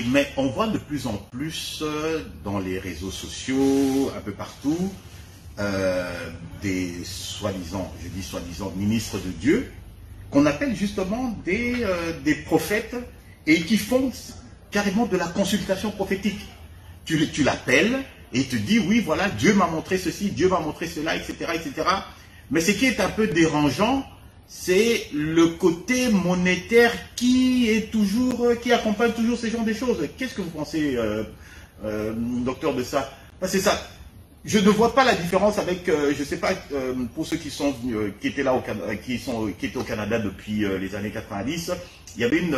Mais on voit de plus en plus dans les réseaux sociaux, un peu partout, des soi-disant, je dis soi-disant, ministres de Dieu, qu'on appelle justement des prophètes et qui font carrément de la consultation prophétique. Tu l'appelles et il te dit, oui, voilà, Dieu m'a montré ceci, Dieu m'a montré cela, etc., etc. Mais ce qui est un peu dérangeant, c'est le côté monétaire qui accompagne toujours ce genre de choses. Qu'est-ce que vous pensez, docteur, de ça? C'est ça. Je ne vois pas la différence avec, je ne sais pas, pour ceux qui étaient là qui étaient au Canada depuis les années 90, il y avait une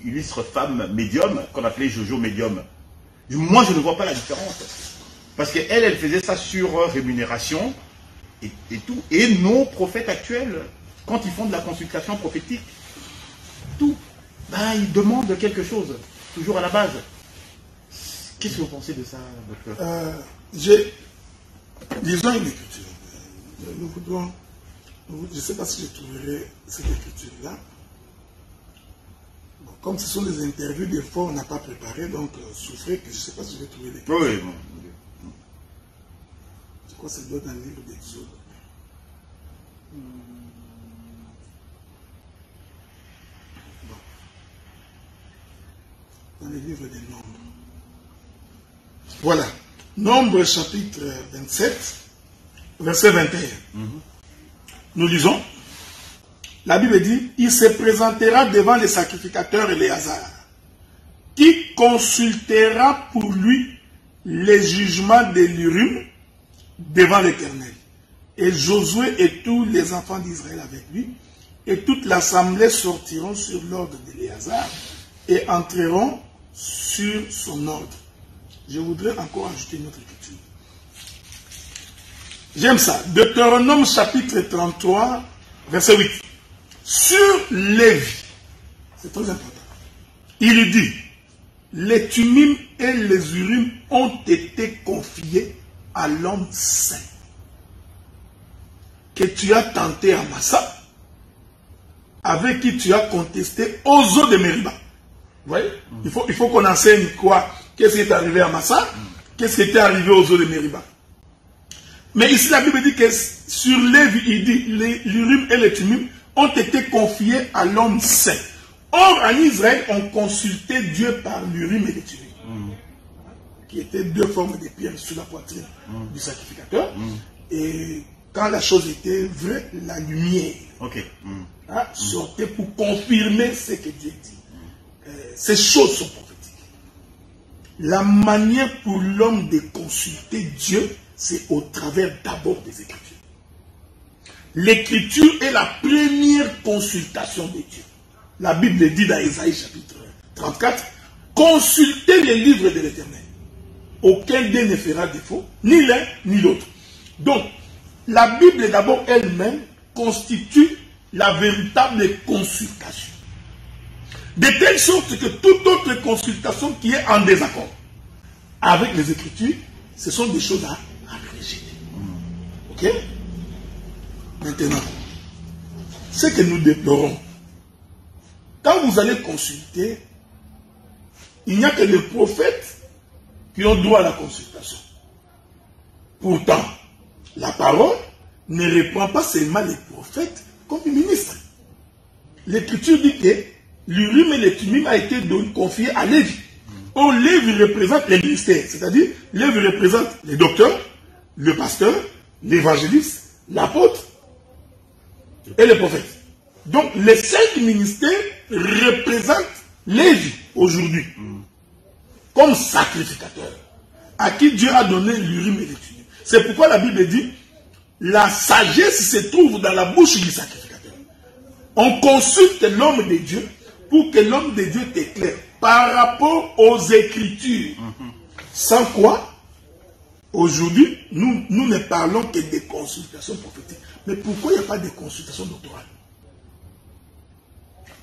illustre femme médium qu'on appelait Jojo Médium. Moi, je ne vois pas la différence. Parce qu'elle, elle faisait ça sur rémunération et tout. Et nos prophètes actuels, quand ils font de la consultation prophétique, tout, ils demandent quelque chose, toujours à la base. Qu'est-ce que vous pensez de ça, docteur? Lisons une écriture. Je ne sais pas si je trouverai cette écriture-là. Bon, comme ce sont des interviews, des fois on n'a pas préparé, donc souffrez que je ne sais pas si je vais trouver l'écriture. Oui, bon. Je crois que ça doit être dans le livre d'Exode. Bon. Dans les livres des Nombres. Voilà. Nombre chapitre 27, verset 21. Nous lisons. La Bible dit, il se présentera devant les sacrificateurs et les hasards, qui consultera pour lui les jugements de l'Urim devant l'Éternel. Et Josué et tous les enfants d'Israël avec lui, et toute l'assemblée sortiront sur l'ordre d'Éléazar et entreront sur son ordre. Je voudrais encore ajouter une autre écriture. J'aime ça. Deutéronome chapitre 33, verset 8. Sur Lévi, c'est très important. Il dit, les Tumim et les Urim ont été confiés à l'homme saint que tu as tenté à Massa, avec qui tu as contesté aux eaux de Mériba. Vous voyez? Il faut qu'on enseigne quoi? Qu'est-ce qui est arrivé à Massa? Qu'est-ce qui était arrivé aux eaux de Mériba? Mais ici, la Bible dit que sur Lévi, il dit, l'Urim et les Tumim ont été confiés à l'homme saint. Or, en Israël, on consultait Dieu par l'Urim et les Tumim, qui étaient deux formes de pierres sur la poitrine du sacrificateur. Et quand la chose était vraie, la lumière sortait pour confirmer ce que Dieu dit. Ces choses sont prophétiques. La manière pour l'homme de consulter Dieu, c'est au travers d'abord des Écritures. L'Écriture est la première consultation de Dieu. La Bible dit dans Ésaïe chapitre 34, consultez les livres de l'Éternel. Aucun d'eux ne fera défaut, ni l'un ni l'autre. Donc, la Bible d'abord elle-même constitue la véritable consultation. De telle sorte que toute autre consultation qui est en désaccord avec les Écritures, ce sont des choses à rejeter. Ok? Maintenant, ce que nous déplorons, quand vous allez consulter, il n'y a que les prophètes qui ont droit à la consultation. Pourtant, la parole ne reprend pas seulement les prophètes comme les ministres. L'Écriture dit que l'Urim et les Tumim a été confié à Lévi. Or, Lévi représente les ministères, c'est-à-dire Lévi représente les docteurs, le pasteur, l'évangéliste, l'apôtre et les prophètes. Donc, les 5 ministères représentent Lévi aujourd'hui comme sacrificateur à qui Dieu a donné l'Urim et les Tumim. C'est pourquoi la Bible dit la sagesse se trouve dans la bouche du sacrificateur. On consulte l'homme de Dieu pour que l'homme de Dieu t'éclaire par rapport aux Écritures. Sans quoi, aujourd'hui, nous ne parlons que des consultations prophétiques. Mais pourquoi il n'y a pas de consultation doctorale?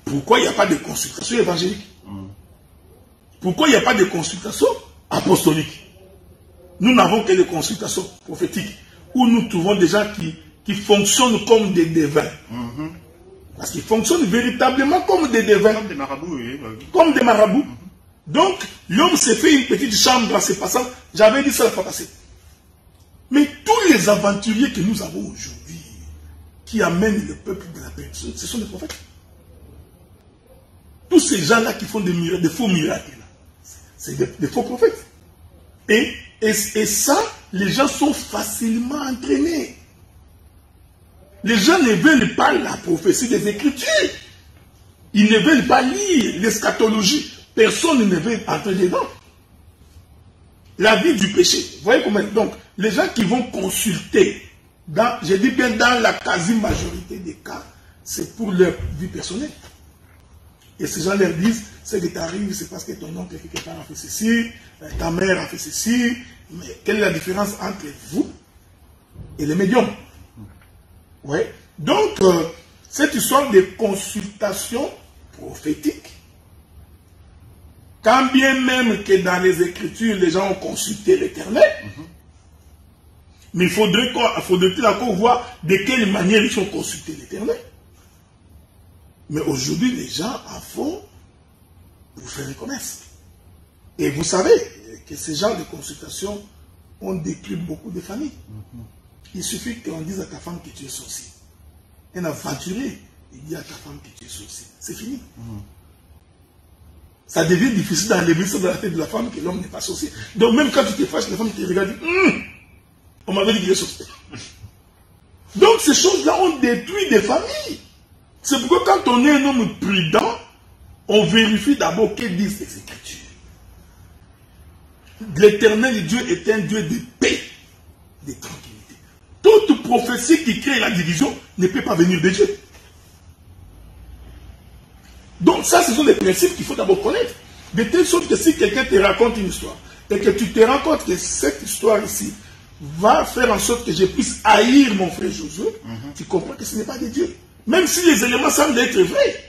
Pourquoi il n'y a pas de consultation évangélique? Pourquoi il n'y a pas de consultation apostolique? Nous n'avons que des consultations prophétiques où nous trouvons des gens qui fonctionnent comme des devins. Parce qu'ils fonctionnent véritablement comme des devins. Comme des marabouts, oui. Comme des marabouts. Donc, l'homme s'est fait une petite chambre dans ses passages. J'avais dit ça la fois passée. Mais tous les aventuriers que nous avons aujourd'hui, qui amènent le peuple de la perdition, ce sont des prophètes. Tous ces gens-là qui font des faux miracles, c'est des faux prophètes. Et ça, les gens sont facilement entraînés. Les gens ne veulent pas la prophétie des Écritures. Ils ne veulent pas lire l'eschatologie. Personne ne veut entrer dedans. La vie du péché. Vous voyez comment? Donc, les gens qui vont consulter, je dis bien dans la quasi-majorité des cas, c'est pour leur vie personnelle. Et ces gens leur disent, ce qui t'arrive, c'est parce que ton oncle quelque part a fait ceci, ta mère a fait ceci. Mais quelle est la différence entre vous et les médiums? Ouais. Donc, cette histoire de consultation prophétique, quand bien même que dans les Écritures, les gens ont consulté l'Éternel, mais il faudrait-il encore voir de quelle manière ils ont consulté l'Éternel. Mais aujourd'hui, les gens en font pour faire le commerce. Et vous savez que ces genres de consultations ont détruit beaucoup de familles. Il suffit qu'on dise à ta femme que tu es sorcier. Un aventurier, il dit à ta femme que tu es sorcier. C'est fini. Ça devient difficile d'enlever ça dans la tête de la femme que l'homme n'est pas sorcier. Donc même quand tu te fâches, la femme te regarde et dit on m'avait dit qu'il est sorcier. Donc ces choses-là ont détruit des familles. C'est pourquoi quand on est un homme prudent, on vérifie d'abord que disent les Écritures. L'Éternel Dieu est un Dieu de paix, de tranquillité. Toute prophétie qui crée la division ne peut pas venir de Dieu. Donc ça, ce sont des principes qu'il faut d'abord connaître. De telle sorte que si quelqu'un te raconte une histoire, et que tu te rends compte que cette histoire ici va faire en sorte que je puisse haïr mon frère Josué, tu comprends que ce n'est pas de Dieu. Même si les éléments semblent être vrais.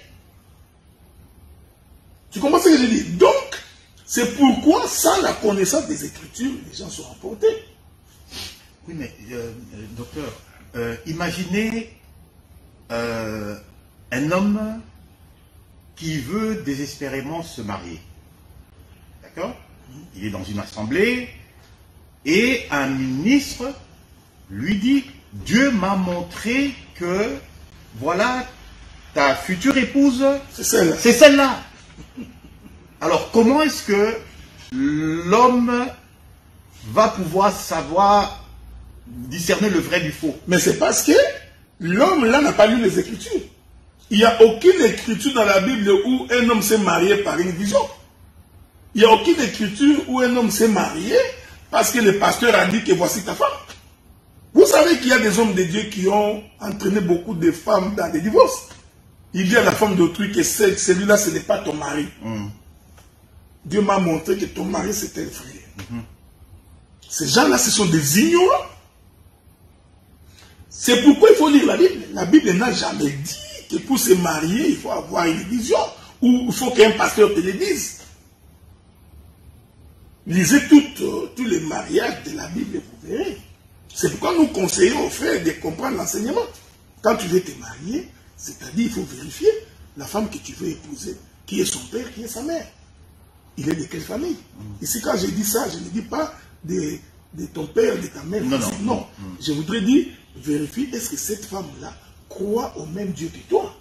Tu comprends ce que je dis? Donc, c'est pourquoi, sans la connaissance des Écritures, les gens sont emportés. Oui, mais, docteur, imaginez un homme qui veut désespérément se marier. D'accord? Il est dans une assemblée et un ministre lui dit « Dieu m'a montré que, voilà, ta future épouse, c'est celle-là. » Alors, comment est-ce que l'homme va pouvoir savoir discerner le vrai du faux? Mais c'est parce que l'homme, là, n'a pas lu les Écritures. Il n'y a aucune écriture dans la Bible où un homme s'est marié par une vision. Il n'y a aucune écriture où un homme s'est marié parce que le pasteur a dit que voici ta femme. Vous savez qu'il y a des hommes de Dieu qui ont entraîné beaucoup de femmes dans des divorces. Il dit à la femme d'autrui que celui-là, ce n'est pas ton mari. Dieu m'a montré que ton mari, c'était un frère. Ces gens-là, ce sont des ignorants. C'est pourquoi il faut lire la Bible. La Bible n'a jamais dit que pour se marier, il faut avoir une vision, ou il faut qu'un pasteur te le dise. Lisez tous les mariages de la Bible et vous verrez. C'est pourquoi nous conseillons aux frères de comprendre l'enseignement. Quand tu veux te marier, c'est-à-dire il faut vérifier la femme que tu veux épouser, qui est son père, qui est sa mère. Il est de quelle famille? Ici, quand je dis ça, je ne dis pas de ton père, de ta mère. Non. Je voudrais dire, vérifie, est-ce que cette femme-là croit au même Dieu que toi?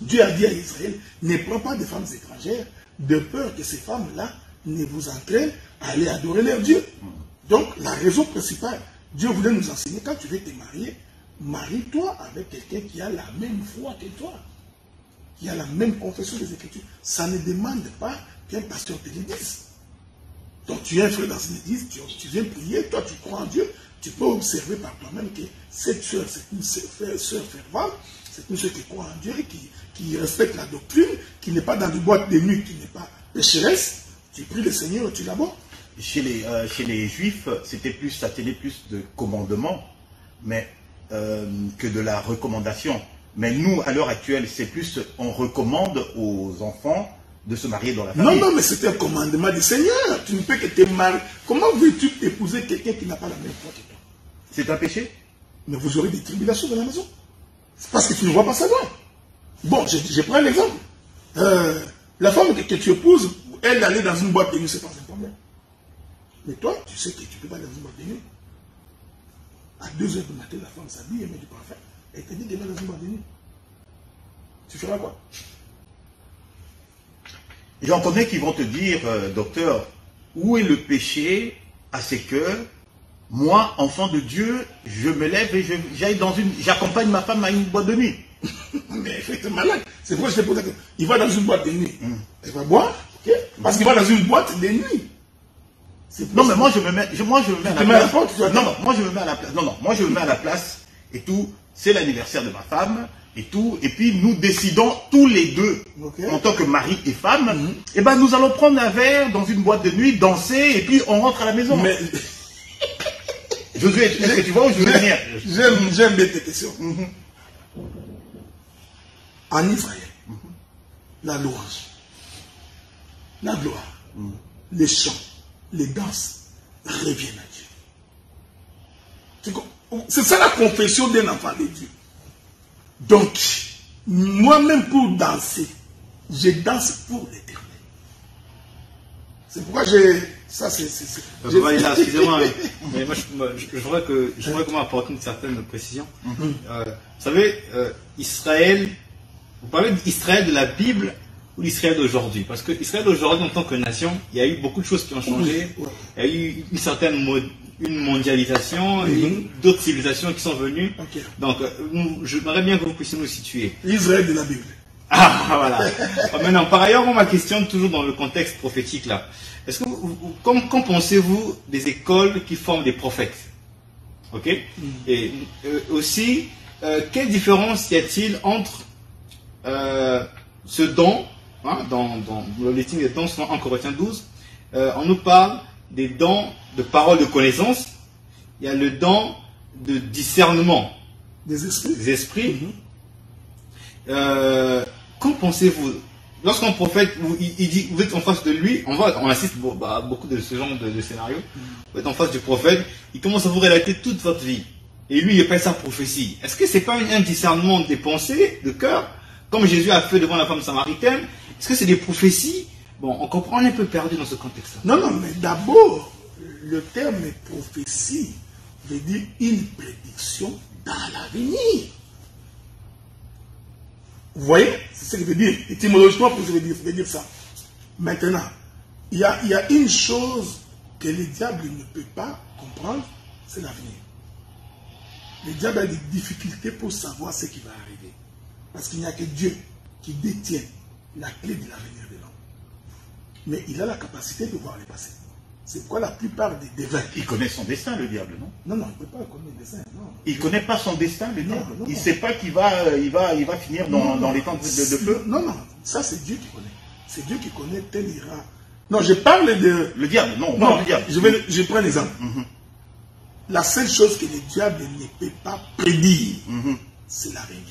Dieu a dit à Israël, ne prends pas de femmes étrangères, de peur que ces femmes-là ne vous entraînent à aller adorer leur Dieu. Donc, la raison principale, Dieu voulait nous enseigner, quand tu veux te marier, marie-toi avec quelqu'un qui a la même foi que toi, qui a la même confession des Écritures. Ça ne demande pas qu'un pasteur te le dise. Donc, tu es un frère dans une église, tu viens prier, toi tu crois en Dieu, tu peux observer par toi-même que cette soeur, c'est une soeur fervente, c'est une soeur qui croit en Dieu, qui respecte la doctrine, qui n'est pas dans des boîtes de nuit, qui n'est pas pécheresse. Tu pries le Seigneur et tu l'abordes. Chez les Juifs, ça tenait plus de commandement, mais que de la recommandation. Mais nous, à l'heure actuelle, c'est plus, on recommande aux enfants de se marier dans la famille. Non, mais c'est un commandement du Seigneur. Tu ne peux que te marier. Comment veux-tu épouser quelqu'un qui n'a pas la même foi que toi? C'est un péché? Mais vous aurez des tribulations dans la maison. C'est parce que tu ne vois pas ça loin. Bon, je prends un exemple. La femme que tu épouses, elle aller dans une boîte de nuit, c'est pas un problème. Mais toi, tu sais que tu ne peux pas aller dans une boîte de nuit. À 2 h du matin, la femme s'habille, elle met du parfum. Elle te dit de aller dans une boîte de nuit. Tu feras quoi? J'en connais qui vont te dire, docteur, où est le péché à ce que moi, enfant de Dieu, je me lève et j'aille dans une... J'accompagne ma femme à une boîte de nuit. Mais effectivement, malade. C'est pourquoi je te pose la question. Il va dans une boîte de nuit. Il va boire, ok? Parce qu'il va dans une boîte de nuit. Non, mais moi je me mets à la place. Non, moi je me mets à la place. Non, moi je me mets à la place et tout. C'est l'anniversaire de ma femme et tout. Et puis nous décidons tous les deux, en tant que mari et femme, et ben nous allons prendre un verre dans une boîte de nuit, danser et puis on rentre à la maison. Mais... Josué, est-ce que tu vois où je veux venir? J'aime bien tes questions. En Israël, la louange, la gloire, les chants, les danses reviennent à Dieu. C'est ça la confession d'un enfant de Dieu. Donc, moi-même pour danser, je danse pour l'éternel. C'est pourquoi j'ai... Ça, c'est... Excusez-moi, mais moi, je voudrais comment apporter une certaine précision. Vous savez, Israël, vous parlez d'Israël de la Bible ou l'Israël d'aujourd'hui? Parce que Israël d'aujourd'hui, en tant que nation, il y a eu beaucoup de choses qui ont changé. Il y a eu une certaine mondialisation, et d'autres civilisations qui sont venues. Donc, j'aimerais bien que vous puissiez nous situer. L'Israël de la Bible. Ah, voilà. Maintenant, par ailleurs, ma question, toujours dans le contexte prophétique, là. Est-ce que qu'en pensez-vous des écoles qui forment des prophètes? Ok? Et aussi, quelle différence y a-t-il entre ce don, hein, dans le listing des dons, en Corinthiens 12, on nous parle des dons de parole de connaissance, il y a le don de discernement des esprits. Qu'en pensez-vous? Lorsqu'un prophète, il dit, vous êtes en face de lui, on assiste à beaucoup de ce genre de scénarios, vous êtes en face du prophète, il commence à vous relater toute votre vie. Et lui, il appelle ça prophétie. Est-ce que ce n'est pas un discernement des pensées, de cœur, comme Jésus a fait devant la femme samaritaine? Est-ce que c'est des prophéties? Bon, on comprend, on est un peu perdu dans ce contexte-là. Non, mais d'abord, le terme prophétie veut dire une prédiction dans l'avenir. Vous voyez? C'est ce que veut dire. Étymologiquement, ça veut dire ça. Maintenant, il y a une chose que le diable ne peut pas comprendre, c'est l'avenir. Le diable a des difficultés pour savoir ce qui va arriver. Parce qu'il n'y a que Dieu qui détient la clé de l'avenir de l'homme. Mais il a la capacité de voir le passé. C'est pourquoi la plupart des devins... Il connaît son destin, le diable, non? Non, il ne peut pas connaître le destin, non. Il ne connaît pas son destin, le diable? Il ne sait pas qu'il va finir dans les temps de feu? Non, ça c'est Dieu qui connaît. C'est Dieu qui connaît tel ira. Non, je parle de... Le diable, non, le diable. Je prends un exemple. La seule chose que le diable ne peut pas prédire, c'est l'avenir.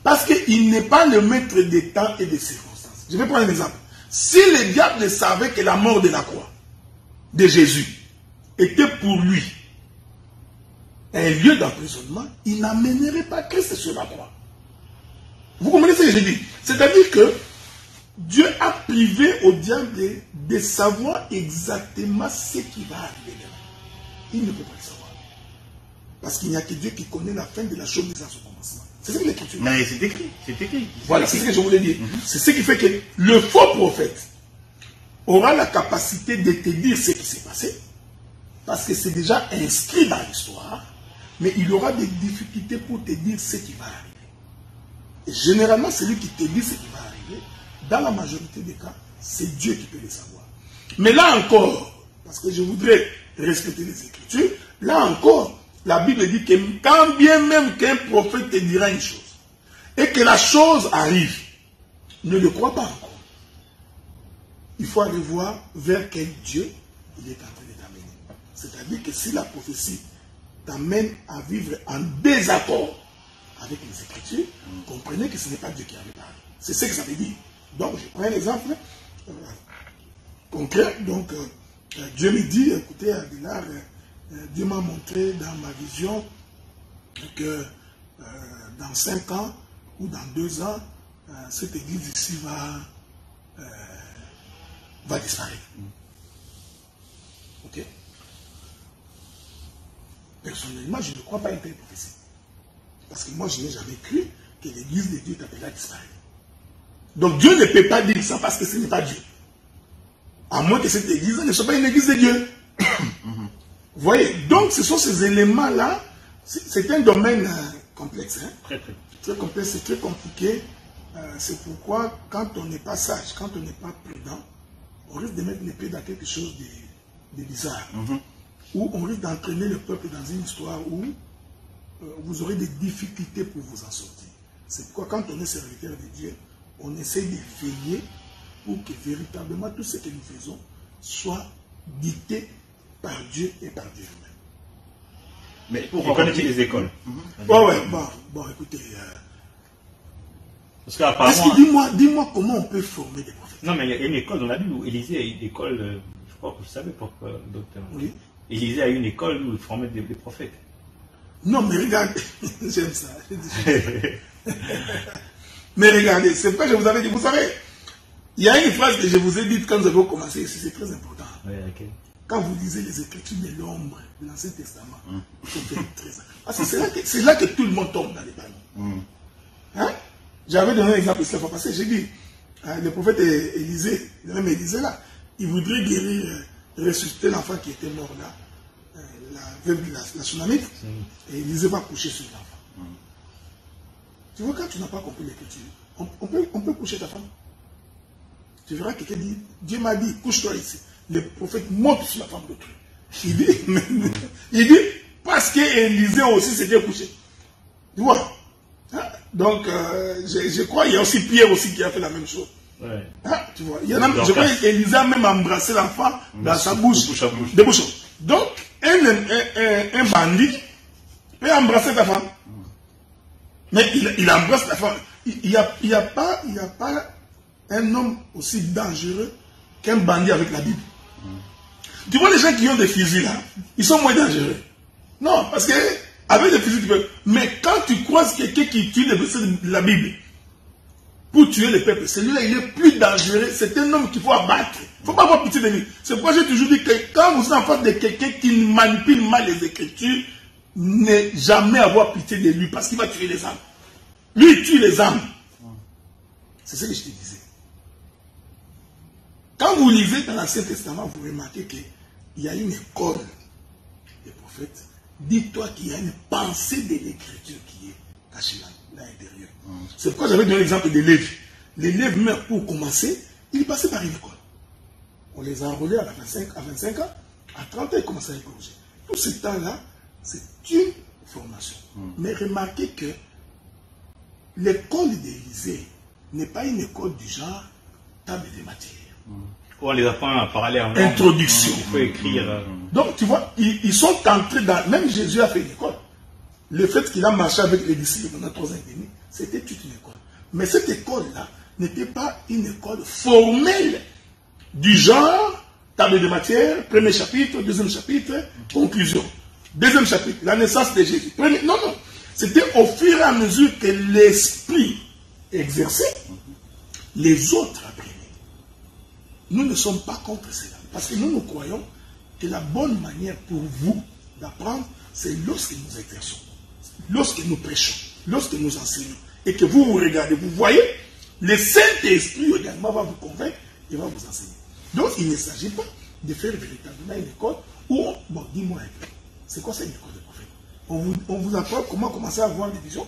Parce qu'il n'est pas le maître des temps et des circonstances. Je vais prendre un exemple. Si le diable savait que la mort de la croix de Jésus était pour lui un lieu d'emprisonnement, il n'amènerait pas Christ sur la croix. Vous comprenez ce que je dis? C'est-à-dire que Dieu a privé au diable de savoir exactement ce qui va arriver. Il ne peut pas le savoir. Parce qu'il n'y a que Dieu qui connaît la fin de la chose à son commencement. C'est ça que l'Écriture dit. Mais c'est écrit. Voilà, c'est ce que je voulais dire. C'est ce qui fait que le faux prophète aura la capacité de te dire ce qui s'est passé, parce que c'est déjà inscrit dans l'histoire, mais il aura des difficultés pour te dire ce qui va arriver. Et généralement, celui qui te dit ce qui va arriver, dans la majorité des cas, c'est Dieu qui peut le savoir. Mais là encore, parce que je voudrais respecter les Écritures, là encore, la Bible dit que quand bien même qu'un prophète te dira une chose, et que la chose arrive, ne le crois pas encore. Il faut aller voir vers quel Dieu il est en train de t'amener. C'est-à-dire que si la prophétie t'amène à vivre en désaccord avec les Écritures, comprenez que ce n'est pas Dieu qui avait parlé. C'est ce que ça veut dire. Donc, je prends un exemple concret. Donc, Dieu me dit, écoutez, Aguilar, Dieu m'a montré dans ma vision que dans 5 ans ou dans 2 ans, cette église ici va va disparaître. Ok? Personnellement, je ne crois pas à une telle prophétie. Parce que moi, je n'ai jamais cru que l'église de Dieu est appelée à disparaître. Donc Dieu ne peut pas dire ça parce que ce n'est pas Dieu. À moins que cette église ne soit pas une église de Dieu. Vous voyez? Donc ce sont ces éléments-là. C'est un domaine complexe. Hein? Très complexe, c'est très compliqué. C'est pourquoi quand on n'est pas sage, quand on n'est pas prudent, on risque de mettre l'épée dans quelque chose de bizarre. Ou on risque d'entraîner le peuple dans une histoire où vous aurez des difficultés pour vous en sortir. C'est pourquoi quand on est serviteur de Dieu, on essaie de veiller pour que véritablement tout ce que nous faisons soit dicté par Dieu et par Dieu lui-même. Mais pour connaître les écoles. Ouais, bon, écoutez. Parce qu'apparemment. Dis-moi comment on peut former des prophètes. Non, mais il y a une école dans la Bible où Élisée a eu une école, je crois que vous savez pourquoi, docteur. Oui. Élisée a eu une école où il formait des prophètes. Non, mais regardez, j'aime ça. Mais regardez, c'est pourquoi je vous avais dit, vous savez, il y a une phrase que je vous ai dite quand nous avons commencé ici, c'est très important. Oui, ok. Quand vous lisez les Écritures de l'ombre de l'Ancien Testament, il faut faire très attention. Parce que c'est là que tout le monde tombe dans les panneaux. Hein? J'avais donné un exemple la fois passée, j'ai dit, le prophète Élisée, même Élisée là, il voudrait guérir, ressusciter l'enfant qui était mort là, la veuve de la Sunamite, et Élisée va coucher sur l'enfant. Tu vois, quand tu n'as pas compris l'écriture, on peut coucher ta femme. Tu verras quelqu'un dit, Dieu m'a dit, couche-toi ici. Le prophète monte sur la femme d'autrui. Il dit, parce qu'Élisée aussi s'était couché. Tu vois? Hein? Donc, je crois qu'il y a aussi Pierre aussi qui a fait la même chose. Ouais. Hein? Tu vois? Je crois qu'Élisée a même embrassé l'enfant dans sa bouche. De bouche. Donc, un bandit peut embrasser ta femme. Mais il embrasse la femme. Il n'y a pas un homme aussi dangereux qu'un bandit avec la Bible. Tu vois les gens qui ont des fusils là, ils sont moins dangereux. Non, parce que avec des fusils tu peux. Mais quand tu croises quelqu'un qui tue les versets de la Bible pour tuer le peuple, celui-là il est plus dangereux. C'est un homme qu'il faut abattre. Il ne faut pas avoir pitié de lui. C'est pourquoi j'ai toujours dit que quand vous êtes en face de quelqu'un qui manipule mal les Écritures, ne jamais avoir pitié de lui parce qu'il va tuer les âmes. Lui il tue les âmes. C'est ce que je te disais. Quand vous lisez dans l'Ancien Testament, vous remarquez qu'il y a une école des prophètes. Dis-toi qu'il y a une pensée de l'écriture qui est cachée là l'intérieur. C'est pourquoi j'avais donné l'exemple de Lévi. Les Lévi, pour commencer, ils passaient par une école. On les a enrôlés à 25 ans, à 30 ans, ils commençaient à les corriger. Tout ce temps-là, c'est une formation. Mais remarquez que l'école d'Élysée n'est pas une école du genre table de matière. On les apprend à parler en langue. Introduction. Il faut écrire. Donc, tu vois, ils sont entrés dans... Même Jésus a fait une école. Le fait qu'il a marché avec les disciples pendant 3 ans et demi, c'était toute une école. Mais cette école-là n'était pas une école formelle du genre table de matière, premier chapitre, deuxième chapitre, conclusion. Deuxième chapitre, la naissance de Jésus. Non, non. C'était au fur et à mesure que l'esprit exerçait, les autres apprenaient. Nous ne sommes pas contre cela. Parce que nous croyons que la bonne manière pour vous d'apprendre, c'est lorsque nous exerçons, lorsque nous prêchons, lorsque nous enseignons. Et que vous regardez, vous voyez, le Saint-Esprit également va vous convaincre et va vous enseigner. Donc il ne s'agit pas de faire véritablement une école où, bon, dis-moi un peu, c'est quoi cette école de prophète? On vous apprend comment commencer à voir des visions?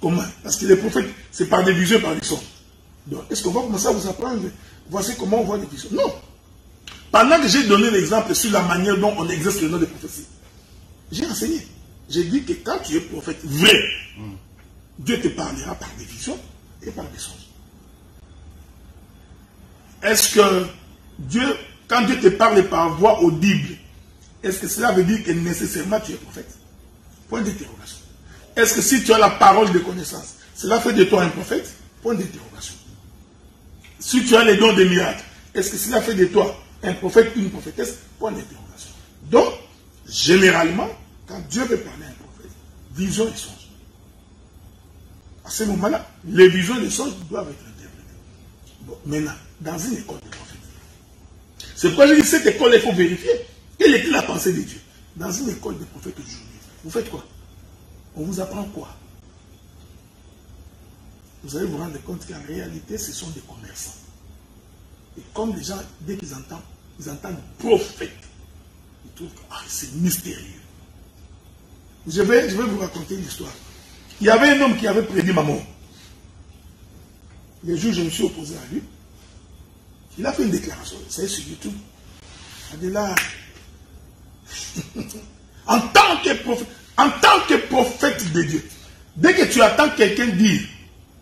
Comment? Parce que les prophètes, c'est par des visions et par des sons. Donc, est-ce qu'on va commencer à vous apprendre? Voici comment on voit les visions. Non. Pendant que j'ai donné l'exemple sur la manière dont on exerce le nom de prophétie, j'ai enseigné. J'ai dit que quand tu es prophète vrai, Dieu te parlera par des visions et par des songes. Est-ce que Dieu, quand Dieu te parle par voix audible, est-ce que cela veut dire que nécessairement tu es prophète? Point d'interrogation. Est-ce que si tu as la parole de connaissance, cela fait de toi un prophète? Point d'interrogation. Si tu as les dons des miracles, est-ce que cela fait de toi un prophète ou une prophétesse? Point d'interrogation. Donc, généralement, quand Dieu veut parler à un prophète, vision et songe. À ce moment-là, les visions des songes doivent être interprétées. Bon, maintenant, dans une école de prophètes, c'est pourquoi je dis cette école, il faut vérifier. Quelle était la pensée de Dieu? Dans une école de prophètes aujourd'hui, vous faites quoi? On vous apprend quoi? Vous allez vous rendre compte qu'en réalité, ce sont des commerçants. Et comme les gens, dès qu'ils entendent prophète, ils trouvent que c'est mystérieux. Je vais vous raconter une histoire. Il y avait un homme qui avait prédit ma mort. Le jour où je me suis opposé à lui, il a fait une déclaration. Ça y est, sur YouTube. Il a dit là, en tant que prophète de Dieu, dès que tu attends quelqu'un dire,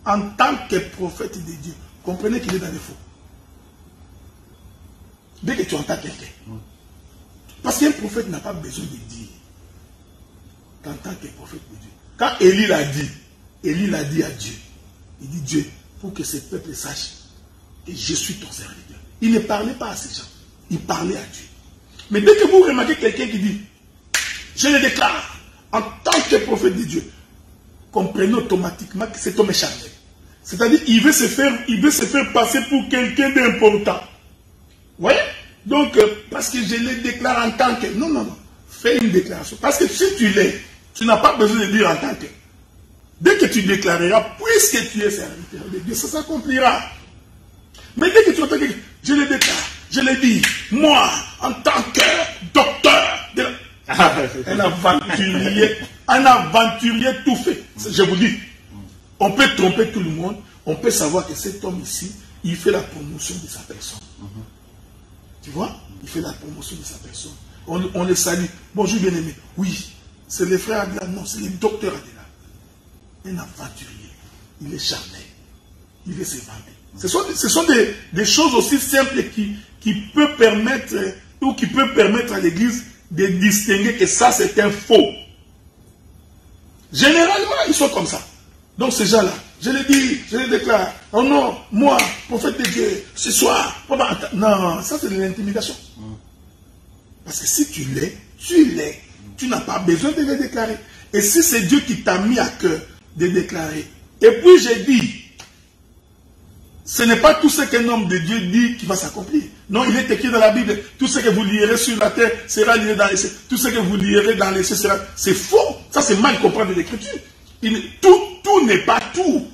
en tant que prophète de Dieu, comprenez qu'il est dans les faux. Dès que tu entends quelqu'un. Parce qu'un prophète n'a pas besoin de dire qu'en tant que prophète de Dieu. Quand Élie l'a dit à Dieu. Il dit Dieu, pour que ce peuple sache que je suis ton serviteur. Il ne parlait pas à ces gens. Il parlait à Dieu. Mais dès que vous remarquez quelqu'un qui dit, je le déclare, en tant que prophète de Dieu, comprenez automatiquement que cet homme est charnel. C'est-à-dire, il veut se faire passer pour quelqu'un d'important. Vous voyez? Donc, parce que je le déclare en tant que... Non. Fais une déclaration. Parce que si tu l'es, tu n'as pas besoin de dire en tant que... Dès que tu déclareras, puisque tu es serviteur de Dieu, ça s'accomplira. Mais dès que tu entends quelqu'un, je le déclare, je le dis, moi, en tant que docteur, un aventurier tout fait. Je vous dis, on peut tromper tout le monde, on peut savoir que cet homme ici, il fait la promotion de sa personne. Tu vois? Il fait la promotion de sa personne. On le salue. Bonjour bien-aimé. Oui, c'est le frère Adela. Non, c'est le docteur Adela. Un aventurier. Il est charnel. Il veut se vendre. Ce sont des choses aussi simples qui peuvent permettre à l'église de distinguer que ça c'est un faux. Généralement, ils sont comme ça. Donc ces gens-là, je le dis, je le déclare. Oh non, moi, prophète de Dieu, ce soir. Non, ça c'est de l'intimidation. Parce que si tu l'es, tu n'as pas besoin de le déclarer. Et si c'est Dieu qui t'a mis à cœur de déclarer, et puis j'ai dit, ce n'est pas tout ce qu'un homme de Dieu dit qui va s'accomplir. Non, il est écrit dans la Bible, tout ce que vous lirez sur la terre sera lié dans les cieux. Tout ce que vous lirez dans les cieux sera... C'est faux. Ça, c'est mal comprendre l'écriture. Tout n'est pas tout.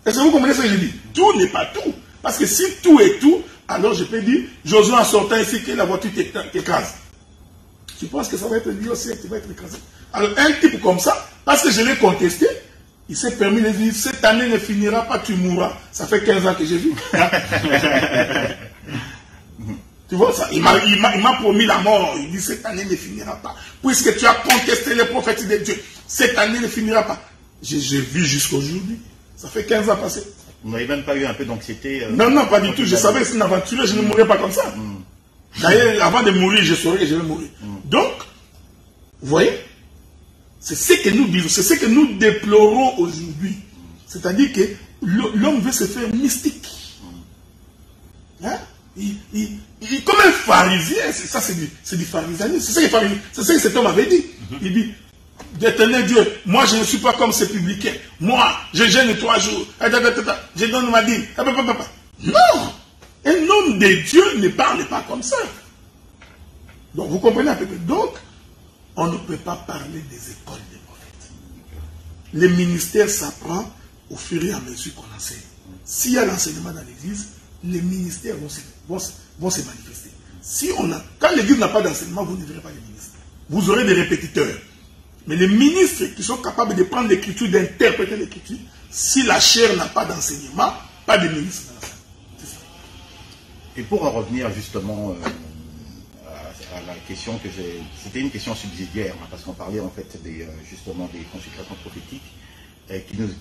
Est-ce que vous comprenez ce que je dis? Tout n'est pas tout. Parce que si tout est tout, alors je peux dire, Josué en sortant ici que la voiture t'écrase. Tu penses que ça va être lui aussi qui va être écrasé? Alors un type comme ça, parce que je l'ai contesté, il s'est permis de dire, cette année ne finira pas, tu mourras. Ça fait 15 ans que j'ai vu. Tu vois ça? Il m'a promis la mort. Il dit, cette année ne finira pas. Puisque tu as contesté les prophètes de Dieu, cette année ne finira pas. J'ai vu jusqu'aujourd'hui. Ça fait 15 ans passés. Vous n'avez même pas eu un peu d'anxiété? Non, pas du tout. Je savais que c'est une aventure, je ne mourrais pas comme ça. D'ailleurs, avant de mourir, je saurais que je vais mourir. Donc, vous voyez, c'est ce que nous disons, c'est ce que nous déplorons aujourd'hui. C'est-à-dire que l'homme veut se faire mystique. Hein? Comme un pharisien, ça c'est du pharisianisme. C'est ce que cet homme avait dit. Il dit, d'éternel Dieu, moi je ne suis pas comme ces publicains. Moi, je gêne 3 jours. Je donne ma dîme. Non! Un homme de Dieu ne parle pas comme ça. Donc vous comprenez un peu. Donc, on ne peut pas parler des écoles des prophètes. Le ministère s'apprend au fur et à mesure qu'on enseigne. S'il y a l'enseignement dans l'église, les ministères vont se manifester. Quand l'église n'a pas d'enseignement, vous ne verrez pas les ministres. Vous aurez des répétiteurs. Mais les ministres qui sont capables de prendre l'écriture, d'interpréter l'écriture, si la chair n'a pas d'enseignement, pas de ministre. Et pour en revenir justement à la question que j'ai... C'était une question subsidiaire, hein, parce qu'on parlait en fait justement des consultations prophétiques,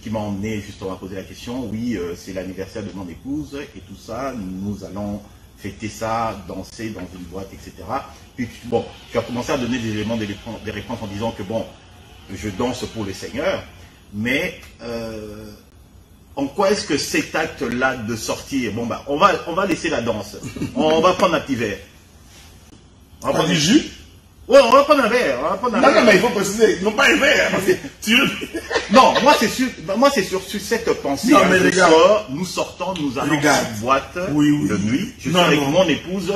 qui m'a emmené justement à poser la question, oui, c'est l'anniversaire de mon épouse, et tout ça, nous allons fêter ça, danser dans une boîte, etc. Puis bon, tu as commencé à donner des éléments, des réponses en disant que bon, je danse pour le Seigneur, mais en quoi est-ce que cet acte-là de sortir, bon bah, on va laisser la danse, on va prendre un petit verre. On va prendre du jus. Ouais, on va prendre un verre. On va prendre un verre. Non, mais il faut préciser, non pas un verre. Parce que Non, moi c'est sur cette pensée. Non, mais regarde. Nous sortons, nous allons Regarde. en boîte Oui. de nuit. Je suis Non, avec non. mon épouse.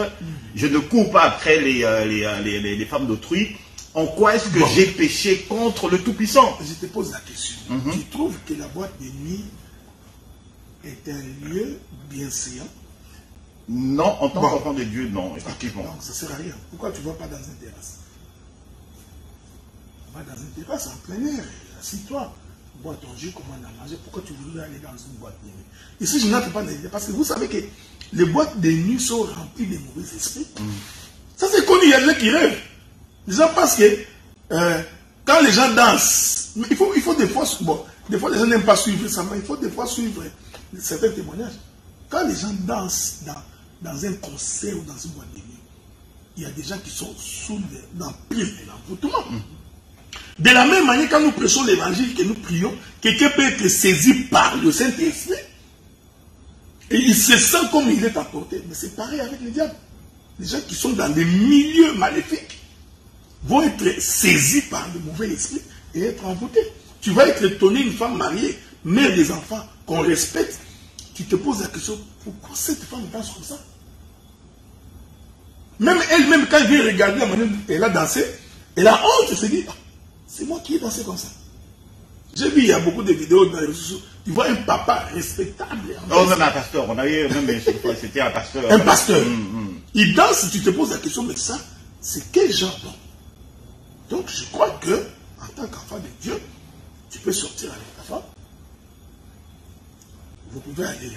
Je ne cours pas après les femmes d'autrui. En quoi est-ce que Bon. j'ai péché contre le Tout-Puissant? Je te pose la question. Mhm. Tu trouves que la boîte de nuit est un lieu bienséant? Non, en tant Bon. qu'enfant de Dieu, non, effectivement. Donc ça ne sert à rien. Pourquoi tu ne vas pas dans une terrasse? Va dans une terrasse en plein air, assis-toi, bois ton jus, commande à manger. Pourquoi tu voudrais aller dans une boîte de nuit? Ici, je n'entre pas dans les... Parce que vous savez que les boîtes de nuit sont remplies de mauvais esprits. Ça, c'est connu, il y a des gens qui rêvent. Les gens pensent que quand les gens dansent, mais il faut des fois, bon, des fois les gens n'aiment pas suivre ça, mais il faut des fois suivre certains témoignages. Quand les gens dansent dans un concert ou dans une boîte de nuit, il y a des gens qui sont sous l'empire de l'envoûtement. De la même manière, quand nous prêchons l'évangile, que nous prions, quelqu'un peut être saisi par le Saint-Esprit et il se sent comme il est apporté. Mais c'est pareil avec les diables. Les gens qui sont dans des milieux maléfiques vont être saisis par le mauvais esprit et être envoûtés. Tu vas être étonné, une femme mariée, mère des enfants, qu'on respecte, tu te poses la question, pourquoi cette femme danse comme ça? Même elle-même, quand elle vient regarder la manière dont elle a dansé, elle a honte, elle se dit, ah, c'est moi qui ai dansé comme ça. J'ai vu, il y a beaucoup de vidéos dans les réseaux sociaux, tu vois un papa respectable. Oh, même un pasteur, on a eu, même c'était un pasteur. Un pasteur. Il danse, tu te poses la question, mais ça, c'est quel genre d'homme? Donc je crois que, en tant qu'enfant de Dieu, tu peux sortir avec ta femme. Vous pouvez aller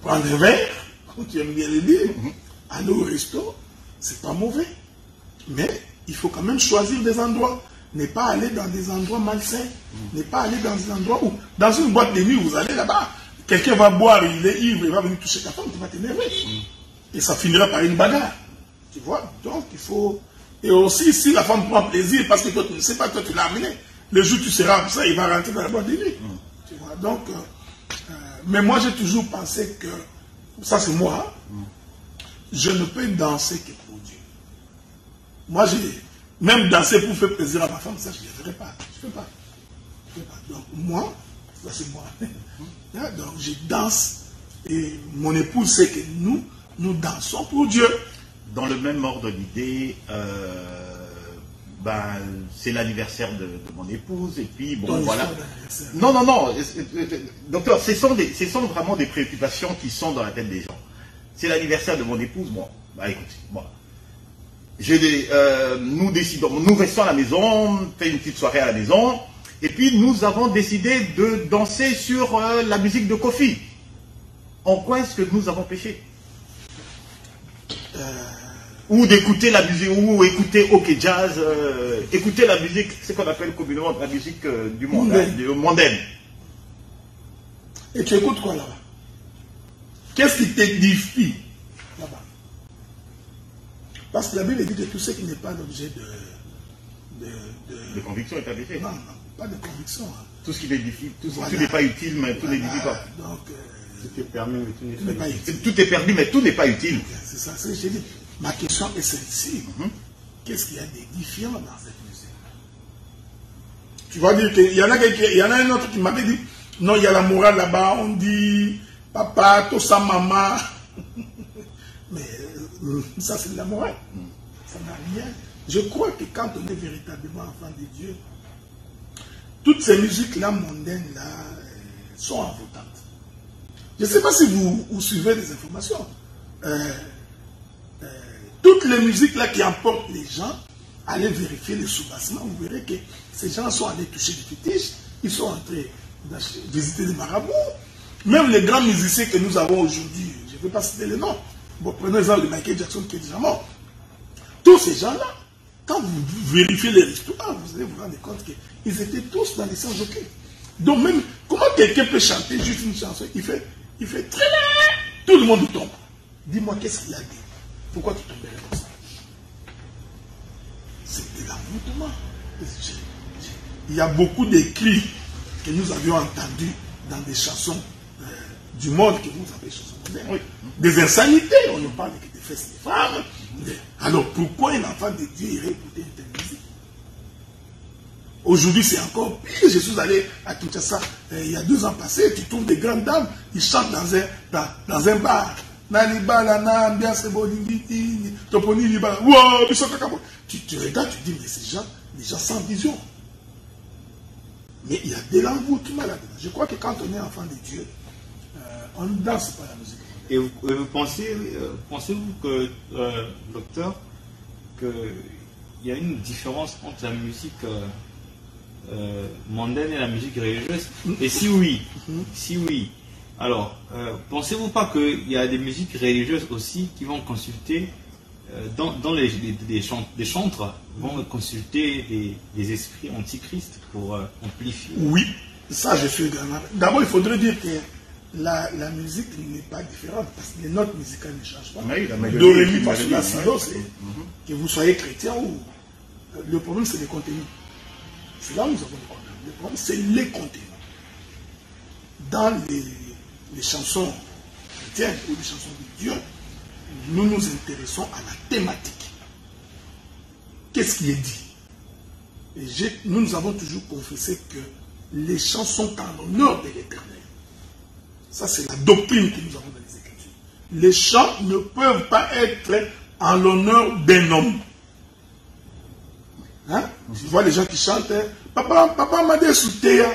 prendre un verre, comme tu aimes bien le dire, aller au resto, c'est pas mauvais. Mais il faut quand même choisir des endroits. Ne pas aller dans des endroits malsains. Ne pas aller dans des endroits où, dans une boîte de nuit, vous allez là-bas, quelqu'un va boire, il est ivre, il va venir toucher ta femme, tu vas t'énerver. Et ça finira par une bagarre. Tu vois? Donc il faut... Et aussi, si la femme prend plaisir, parce que toi, tu ne sais pas, toi, tu l'as amené, le jour où tu seras comme ça, il va rentrer dans la boîte de nuit. Tu vois? Donc, mais moi, j'ai toujours pensé que, ça c'est moi, je ne peux danser que pour Dieu. Moi, j'ai même danser pour faire plaisir à ma femme, ça, je ne le ferai pas. Je ne fais pas. Donc, moi, ça c'est moi. Donc, je danse, et mon épouse sait que nous dansons pour Dieu. Dans le même ordre d'idée, c'est l'anniversaire de mon épouse, et puis bon, voilà. Non, docteur, ce sont vraiment des préoccupations qui sont dans la tête des gens. C'est l'anniversaire de mon épouse, bon, écoutez, moi, nous décidons, nous restons à la maison, on fait une petite soirée à la maison, et puis nous avons décidé de danser sur la musique de Kofi. En quoi est-ce que nous avons péché? Ou d'écouter la musique, ou écouter OK Jazz, écouter la musique, ce qu'on appelle communément la musique du monde, mondaine. Et tu écoutes quoi là-bas? Qu'est-ce qui t'édifie là-bas? Parce que la Bible dit que tout ce qui n'est pas l'objet de conviction est un péché. Non, pas de conviction. Hein. Tout ce qui t'édifie, tout n'est pas utile, mais tout n'édifie pas. Donc, tout est permis, mais tout n'est pas utile. Tout est permis, mais tout n'est pas utile. C'est ça, c'est ce que j'ai dit. Ma question est celle-ci. Qu'est-ce qu'il y a d'édifiant dans cette musique? Tu vas dire qu'il y en a un autre qui m'avait dit, non, il y a la morale là-bas, on dit papa, tout ça, maman. Mais ça, c'est de la morale. Ça n'a rien. Je crois que quand on est véritablement enfant de Dieu, toutes ces musiques-là, mondaines-là, sont envoûtantes. Je ne sais pas si vous suivez des informations. Toutes les musiques-là qui emportent les gens, allez vérifier les sous-bassements, vous verrez que ces gens sont allés toucher des fétiches, ils sont entrés visiter des marabouts. Même les grands musiciens que nous avons aujourd'hui, je ne vais pas citer les noms, bon, prenez l'exemple de Michael Jackson qui est déjà mort. Tous ces gens-là, quand vous vérifiez leur histoire, vous allez vous rendre compte qu'ils étaient tous dans les sens occultes. Donc même, comment quelqu'un peut chanter juste une chanson, il fait très bien, tout le monde tombe. Dis-moi, qu'est-ce qu'il a dit? Pourquoi tu tomberais comme ça? C'est de l'envoûtement. Il y a beaucoup d'écrits que nous avions entendus dans des chansons du monde que vous appelez chansons modernes. Oui. Des insanités, on ne parle que des fesses des femmes. Alors pourquoi un enfant de Dieu irait écouter une telle Aujourd'hui, c'est encore pire. Je suis allé à Kinshasa il y a 2 ans passés. Tu trouves des grandes dames, ils chantent dans un bar. Tu regardes, tu dis, mais ces gens, les gens sans vision. Mais il y a de l'envoûtement là-dedans. Je crois que quand on est enfant de Dieu, on ne danse pas la musique. Et vous pensez-vous que, docteur, qu'il y a une différence entre la musique mondaine et la musique religieuse? Et si oui, alors, pensez-vous pas qu'il y a des musiques religieuses aussi qui vont consulter, dans des chantres, vont consulter des esprits antichrist pour amplifier? Oui, ça je suis d'accord. D'abord, il faudrait dire que la musique n'est pas différente parce que les notes musicales ne changent pas. Do, ré, mi, fa, sol, la, si, do, que vous soyez chrétien ou... Le problème, c'est les contenus. C'est là où nous avons des problèmes. Le problème, c'est les contenus. Dans les chansons chrétiennes ou les chansons de Dieu, nous nous intéressons à la thématique. Qu'est-ce qui est dit? Et nous avons toujours confessé que les chants sont en l'honneur de l'Éternel. Ça, c'est la doctrine que nous avons dans les Écritures. Les chants ne peuvent pas être en l'honneur d'un homme. Hein? Tu vois les gens qui chantent Papa m'a dit sous Théa.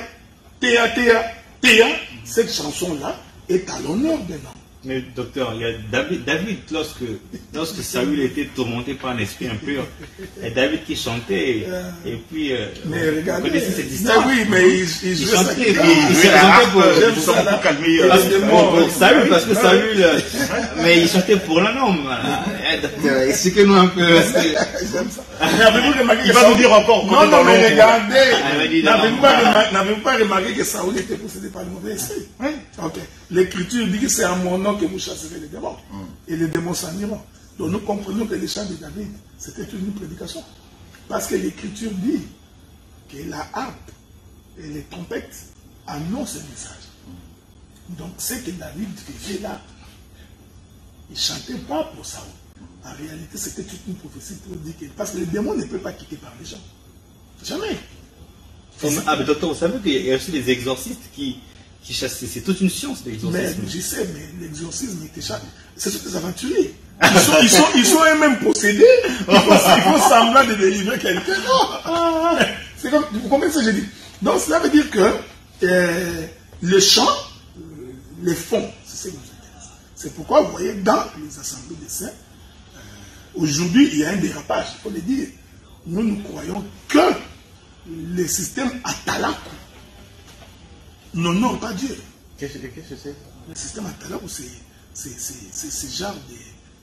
Cette chanson-là est à l'honneur d'un homme. Mais docteur, il y a David lorsque Saül était tourmenté par un esprit impur, et David qui chantait, et puis mais regardez, vous connaissez cette histoire. Oui, mais il chantait, il chantait pour Saül, parce que Saül, mais il chantait pour un homme. Expliquez-nous un peu. J'aime ça. Il va nous dire encore. Non, mais regardez, n'avez-vous pas remarqué que Saül était possédé par le mauvais esprit? Ok. L'Écriture dit que c'est à mon nom que vous chasserez les démons. Et les démons s'en iront. Donc nous comprenons que les chants de David, c'était une prédication. Parce que l'Écriture dit que la harpe et les trompettes annoncent un message. Donc c'est que David faisait là. Il ne chantait pas pour Saül. En réalité, c'était toute une prophétie pour dire que... Parce que les démons ne peuvent pas quitter par les gens. Jamais. Ah, mais docteur, vous savez qu'il y a aussi des exorcistes qui chassent. C'est toute une science, l'exorcisme. Mais je sais, mais l'exorcisme, c'est tous des aventuriers. Ils sont eux-mêmes possédés. Il faut semblant de délivrer quelqu'un. Non. C'est comme, vous comprenez ce que je dis? Donc cela veut dire que le chant, les fonds, c'est ce qui nous intéresse. C'est pourquoi vous voyez dans les assemblées des saints, aujourd'hui il y a un dérapage, il faut le dire. Nous croyons que le système Atalaku n'honore pas Dieu. Qu'est-ce que c'est? Le système Atalaku, c'est ce genre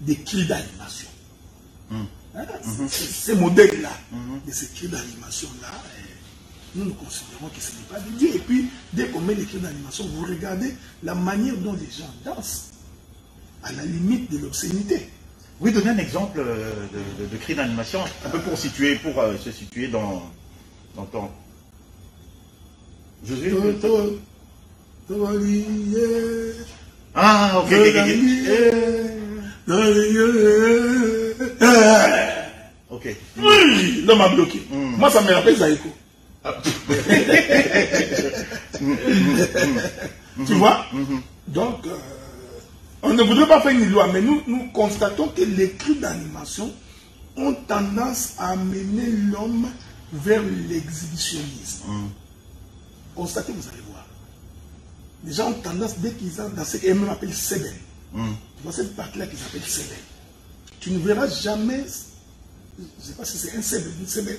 de cris d'animation. Ces modèles-là, de ces cris d'animation-là, nous considérons que ce n'est pas de Dieu. Et puis, dès qu'on met les cris d'animation, vous regardez la manière dont les gens dansent, à la limite de l'obscénité. Oui, donnez un exemple de cri d'animation, un peu pour se situer dans ton... Josué. Ah, ok. Ok. Oui, l'homme a bloqué. Moi, ça me rappelle Zaïko. Tu vois? Donc, on ne voudrait pas faire une loi, mais nous constatons que les cris d'animation ont tendance à amener l'homme vers l'exhibitionnisme. Constatez, vous allez voir. Les gens ont tendance, dès qu'ils entrent dans ce qu'ils appellent Seben, tu vois cette partie-là qu'ils appellent Seben, tu ne verras jamais, je ne sais pas si c'est un Seben, une Seben,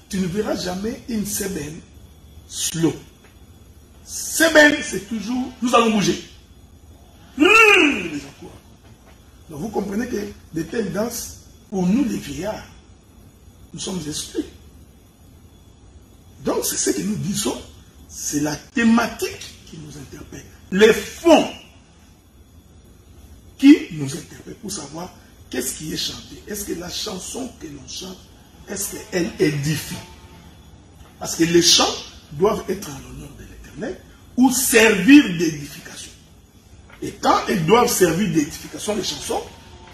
tu ne verras jamais une Seben slow. Seben, c'est toujours, nous allons bouger. Les gens courent. Donc vous comprenez que de telles danses, pour nous les vieillards, nous sommes exclus. Donc c'est ce que nous disons, c'est la thématique qui nous interpelle. Les fonds qui nous interpellent pour savoir qu'est-ce qui est chanté. Est-ce que la chanson que l'on chante, est-ce qu'elle édifie? Parce que les chants doivent être en l'honneur de l'Éternel ou servir d'édification. Et quand elles doivent servir d'édification, les chansons,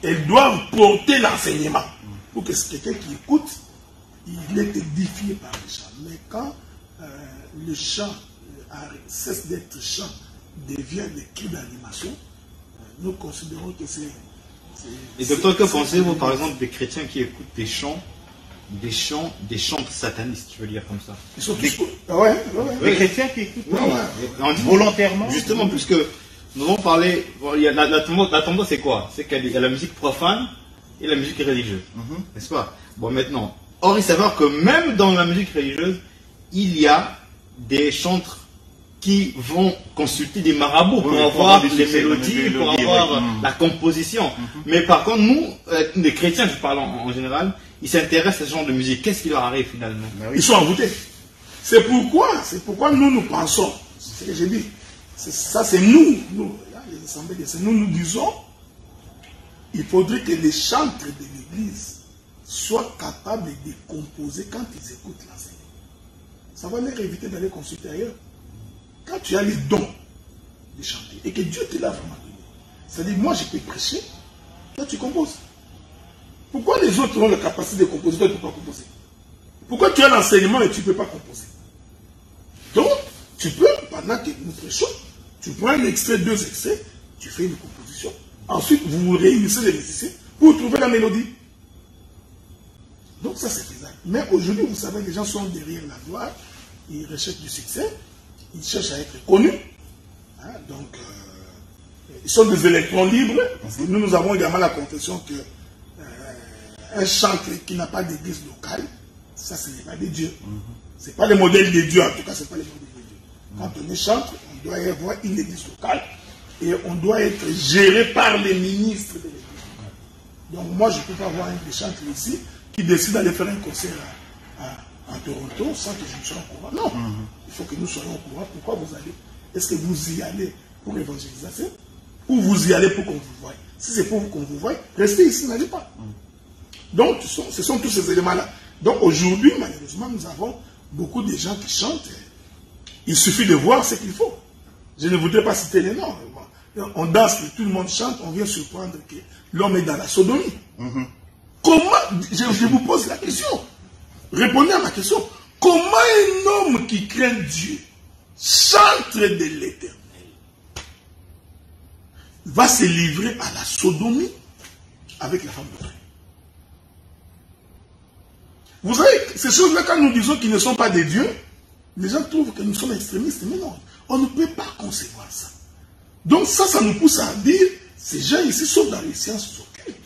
elles doivent porter l'enseignement. Pour que quelqu'un qui écoute, il est édifié par les chants. Mais quand le chant cesse d'être chant, devient des cris d'animation, nous considérons que c'est... Et docteur, que pensez-vous par exemple des chrétiens qui écoutent des chants satanistes, je veux dire comme ça? Ils sont tous... Ouais. Les chrétiens qui écoutent volontairement. Justement, puisque nous avons parlé, bon, il y a la tendance c'est quoi? C'est qu'il y a la musique profane et la musique religieuse, n'est-ce pas? Bon, maintenant, or il s'avère que même dans la musique religieuse, il y a des chantres qui vont consulter des marabouts pour avoir les mélodies, pour avoir la composition. Mais par contre, nous, les chrétiens, je parle en général, ils s'intéressent à ce genre de musique. Qu'est-ce qui leur arrive finalement? Ils sont envoûtés. C'est pourquoi nous pensons, c'est ce que j'ai dit, ça c'est nous, là, les assemblées, c'est nous disons, il faudrait que les chantres de l'Église soient capables de composer quand ils écoutent l'enseignement. Ça va leur éviter d'aller consulter ailleurs. Quand tu as les dons de chanter et que Dieu te l'a vraiment donné, c'est-à-dire moi je peux prêcher, là tu composes. Pourquoi les autres ont la capacité de composer, toi tu ne peux pas composer? Pourquoi tu as l'enseignement et tu ne peux pas composer? Donc, tu peux, pendant que nous prêchons, tu prends un extrait, 2 extraits, tu fais une composition. Ensuite, vous vous réunissez les musiciens pour trouver la mélodie. Donc ça c'est faisable. Mais aujourd'hui, vous savez, les gens sont derrière la gloire, ils recherchent du succès, ils cherchent à être connus. Hein, donc, ils sont des électrons libres. Parce que nous avons également la confession que un chantre qui n'a pas d'église locale, ça ce n'est pas de Dieu. Ce n'est pas le modèle de Dieu, en tout cas, ce n'est pas le modèle de Dieu. Quand on est chantre, on doit y avoir une église locale et on doit être géré par les ministres de l'église locale. Donc moi, je ne peux pas avoir un des chantres ici qui décide d'aller faire un concert à Toronto sans que je ne sois au courant. Non, il faut que nous soyons au courant. Pourquoi vous allez? Est-ce que vous y allez pour l'évangélisation ou vous y allez pour qu'on vous voie? Si c'est pour qu'on vous voie, restez ici, n'allez pas. Donc, ce sont tous ces éléments-là. Donc, aujourd'hui, malheureusement, nous avons beaucoup de gens qui chantent. Il suffit de voir ce qu'il faut. Je ne voudrais pas citer les noms. On danse, tout le monde chante, on vient surprendre que l'homme est dans la sodomie. Comment, je vous pose la question, répondez à ma question, comment un homme qui craint Dieu, chantre de l'Éternel, va se livrer à la sodomie avec la femme d'autrui? Vous savez, ces choses-là, quand nous disons qu'ils ne sont pas des dieux, les gens trouvent que nous sommes extrémistes. Mais non, on ne peut pas concevoir ça. Donc ça nous pousse à dire, ces gens ici sont dans les sciences occultes.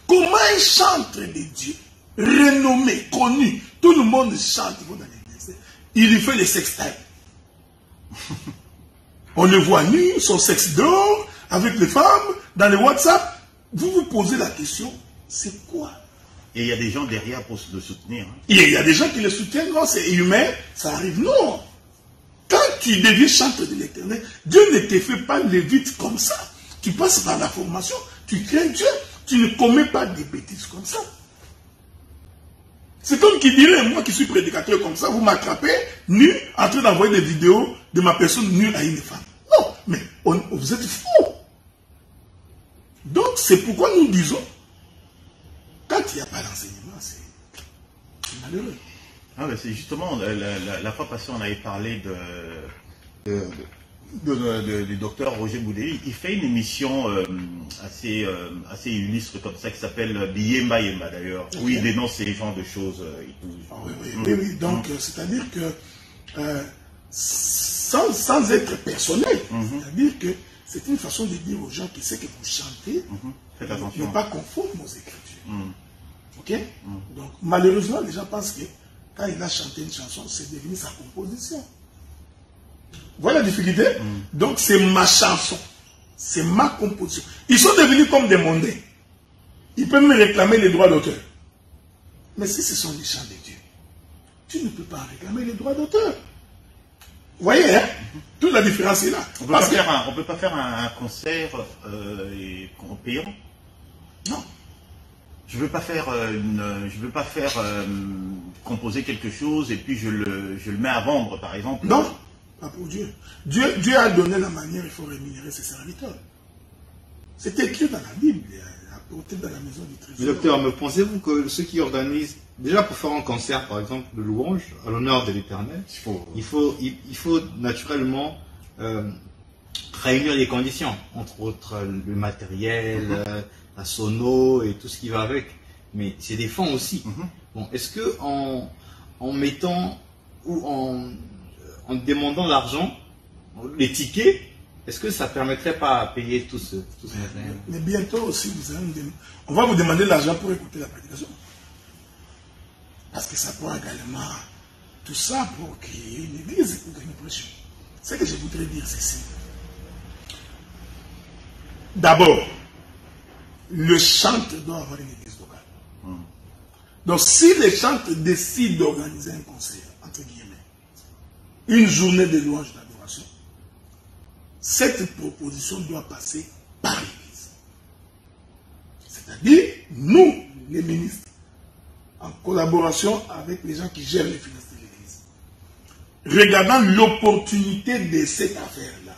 Comment un chantre de Dieu, renommé, connu, tout le monde chante, il va dans l'église, il lui fait les sextiles. On le voit nu, son sexe d'or, avec les femmes, dans les WhatsApp. Vous vous posez la question, c'est quoi? Et il y a des gens derrière pour le soutenir. Il y a des gens qui le soutiennent, non, c'est humain, ça arrive, non. Quand tu deviens chantre de l'Éternel, Dieu ne te fait pas lévite comme ça. Tu passes par la formation, tu crains Dieu, tu ne commets pas des bêtises comme ça. C'est comme qui dirait, moi qui suis prédicateur comme ça, vous m'attrapez nu, en train d'envoyer des vidéos de ma personne nue à une femme. Non, mais vous êtes fous. Donc c'est pourquoi nous disons, quand il n'y a pas d'enseignement, c'est malheureux. Ah ben c'est justement, la fois passée, on avait parlé du docteur Roger Boudéli. Il fait une émission assez illustre comme ça, qui s'appelle Biyemba Yemba d'ailleurs, où il dénonce ces genres de choses. Et tout. Oui. Donc, c'est-à-dire que, sans être personnel, c'est-à-dire que c'est une façon de dire aux gens qui savent que vous chantez, ne pas conforme aux Écritures. Ok? Donc, malheureusement, les gens pensent que quand il a chanté une chanson, c'est devenu sa composition. Voilà la difficulté. Donc, c'est ma chanson. C'est ma composition. Ils sont devenus comme des mondains. Ils peuvent me réclamer les droits d'auteur. Mais si ce sont les chants de Dieu, tu ne peux pas réclamer les droits d'auteur. Vous voyez, hein? Toute la différence est là. On ne peut pas faire un concert payant. Non. Je ne veux pas faire composer quelque chose et puis je le mets à vendre, par exemple. Non, pas pour Dieu. Dieu a donné la manière, il faut rémunérer ses serviteurs. C'est écrit dans la Bible. porter dans la maison du trésor. Mais docteur, me pensez-vous que ceux qui organisent, déjà pour faire un concert par exemple de louange à l'honneur de l'Éternel, il faut naturellement réunir les conditions, entre autres le matériel, la sono et tout ce qui va avec. Mais c'est des fonds aussi. Bon, est-ce que en mettant ou en demandant l'argent, les tickets, est-ce que ça ne permettrait pas à payer tout ce matériel? Mais bientôt aussi, on va vous demander l'argent pour écouter la prédication. Parce que ça prend également tout ça pour qu'il y ait une église pour gagner pression. Ce que je voudrais dire, c'est ceci. D'abord, le chantre doit avoir une église locale. Donc, si les chantres décident d'organiser un concert, entre guillemets, une journée de louange d'adoration, cette proposition doit passer par l'église. C'est-à-dire, nous, les ministres, en collaboration avec les gens qui gèrent les finances de l'église, regardant l'opportunité de cette affaire-là,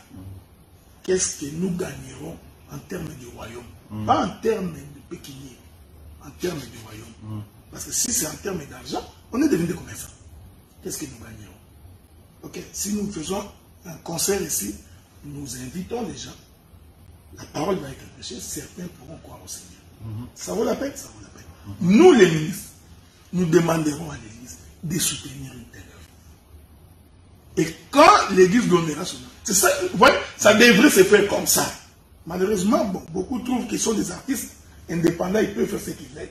qu'est-ce que nous gagnerons en termes du royaume? Pas en termes de pécunier, en termes du royaume. Parce que si c'est en termes d'argent, on est devenu des commerçants. Qu'est-ce que nous gagnerons? Ok, si nous faisons un concert ici, nous invitons les gens, la parole va être prêchée, certains pourront croire au Seigneur. Ça vaut la peine? Ça vaut la peine. Nous, les ministres, nous demanderons à l'église de soutenir une telle œuvre. Et quand l'église donnera son nom, c'est ça, vous voyez, ça devrait se faire comme ça. Malheureusement, bon, beaucoup trouvent qu'ils sont des artistes indépendants, ils peuvent faire ce qu'ils veulent.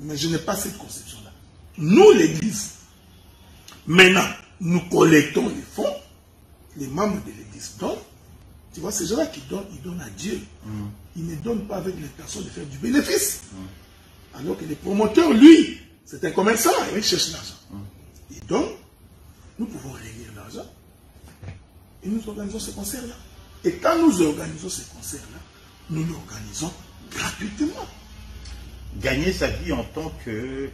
Mais je n'ai pas cette conception-là. Nous, l'église, maintenant, nous collectons les fonds, les membres de l'église donnent. Tu vois, ces gens-là qui donnent, ils donnent à Dieu. Ils ne donnent pas avec l'intention de faire du bénéfice. Alors que les promoteurs, lui, c'est un commerçant, il cherche l'argent. Et donc, nous pouvons réunir l'argent et nous organisons ce concert-là. Et quand nous organisons ce concert-là, nous l'organisons gratuitement. Gagner sa vie en tant que,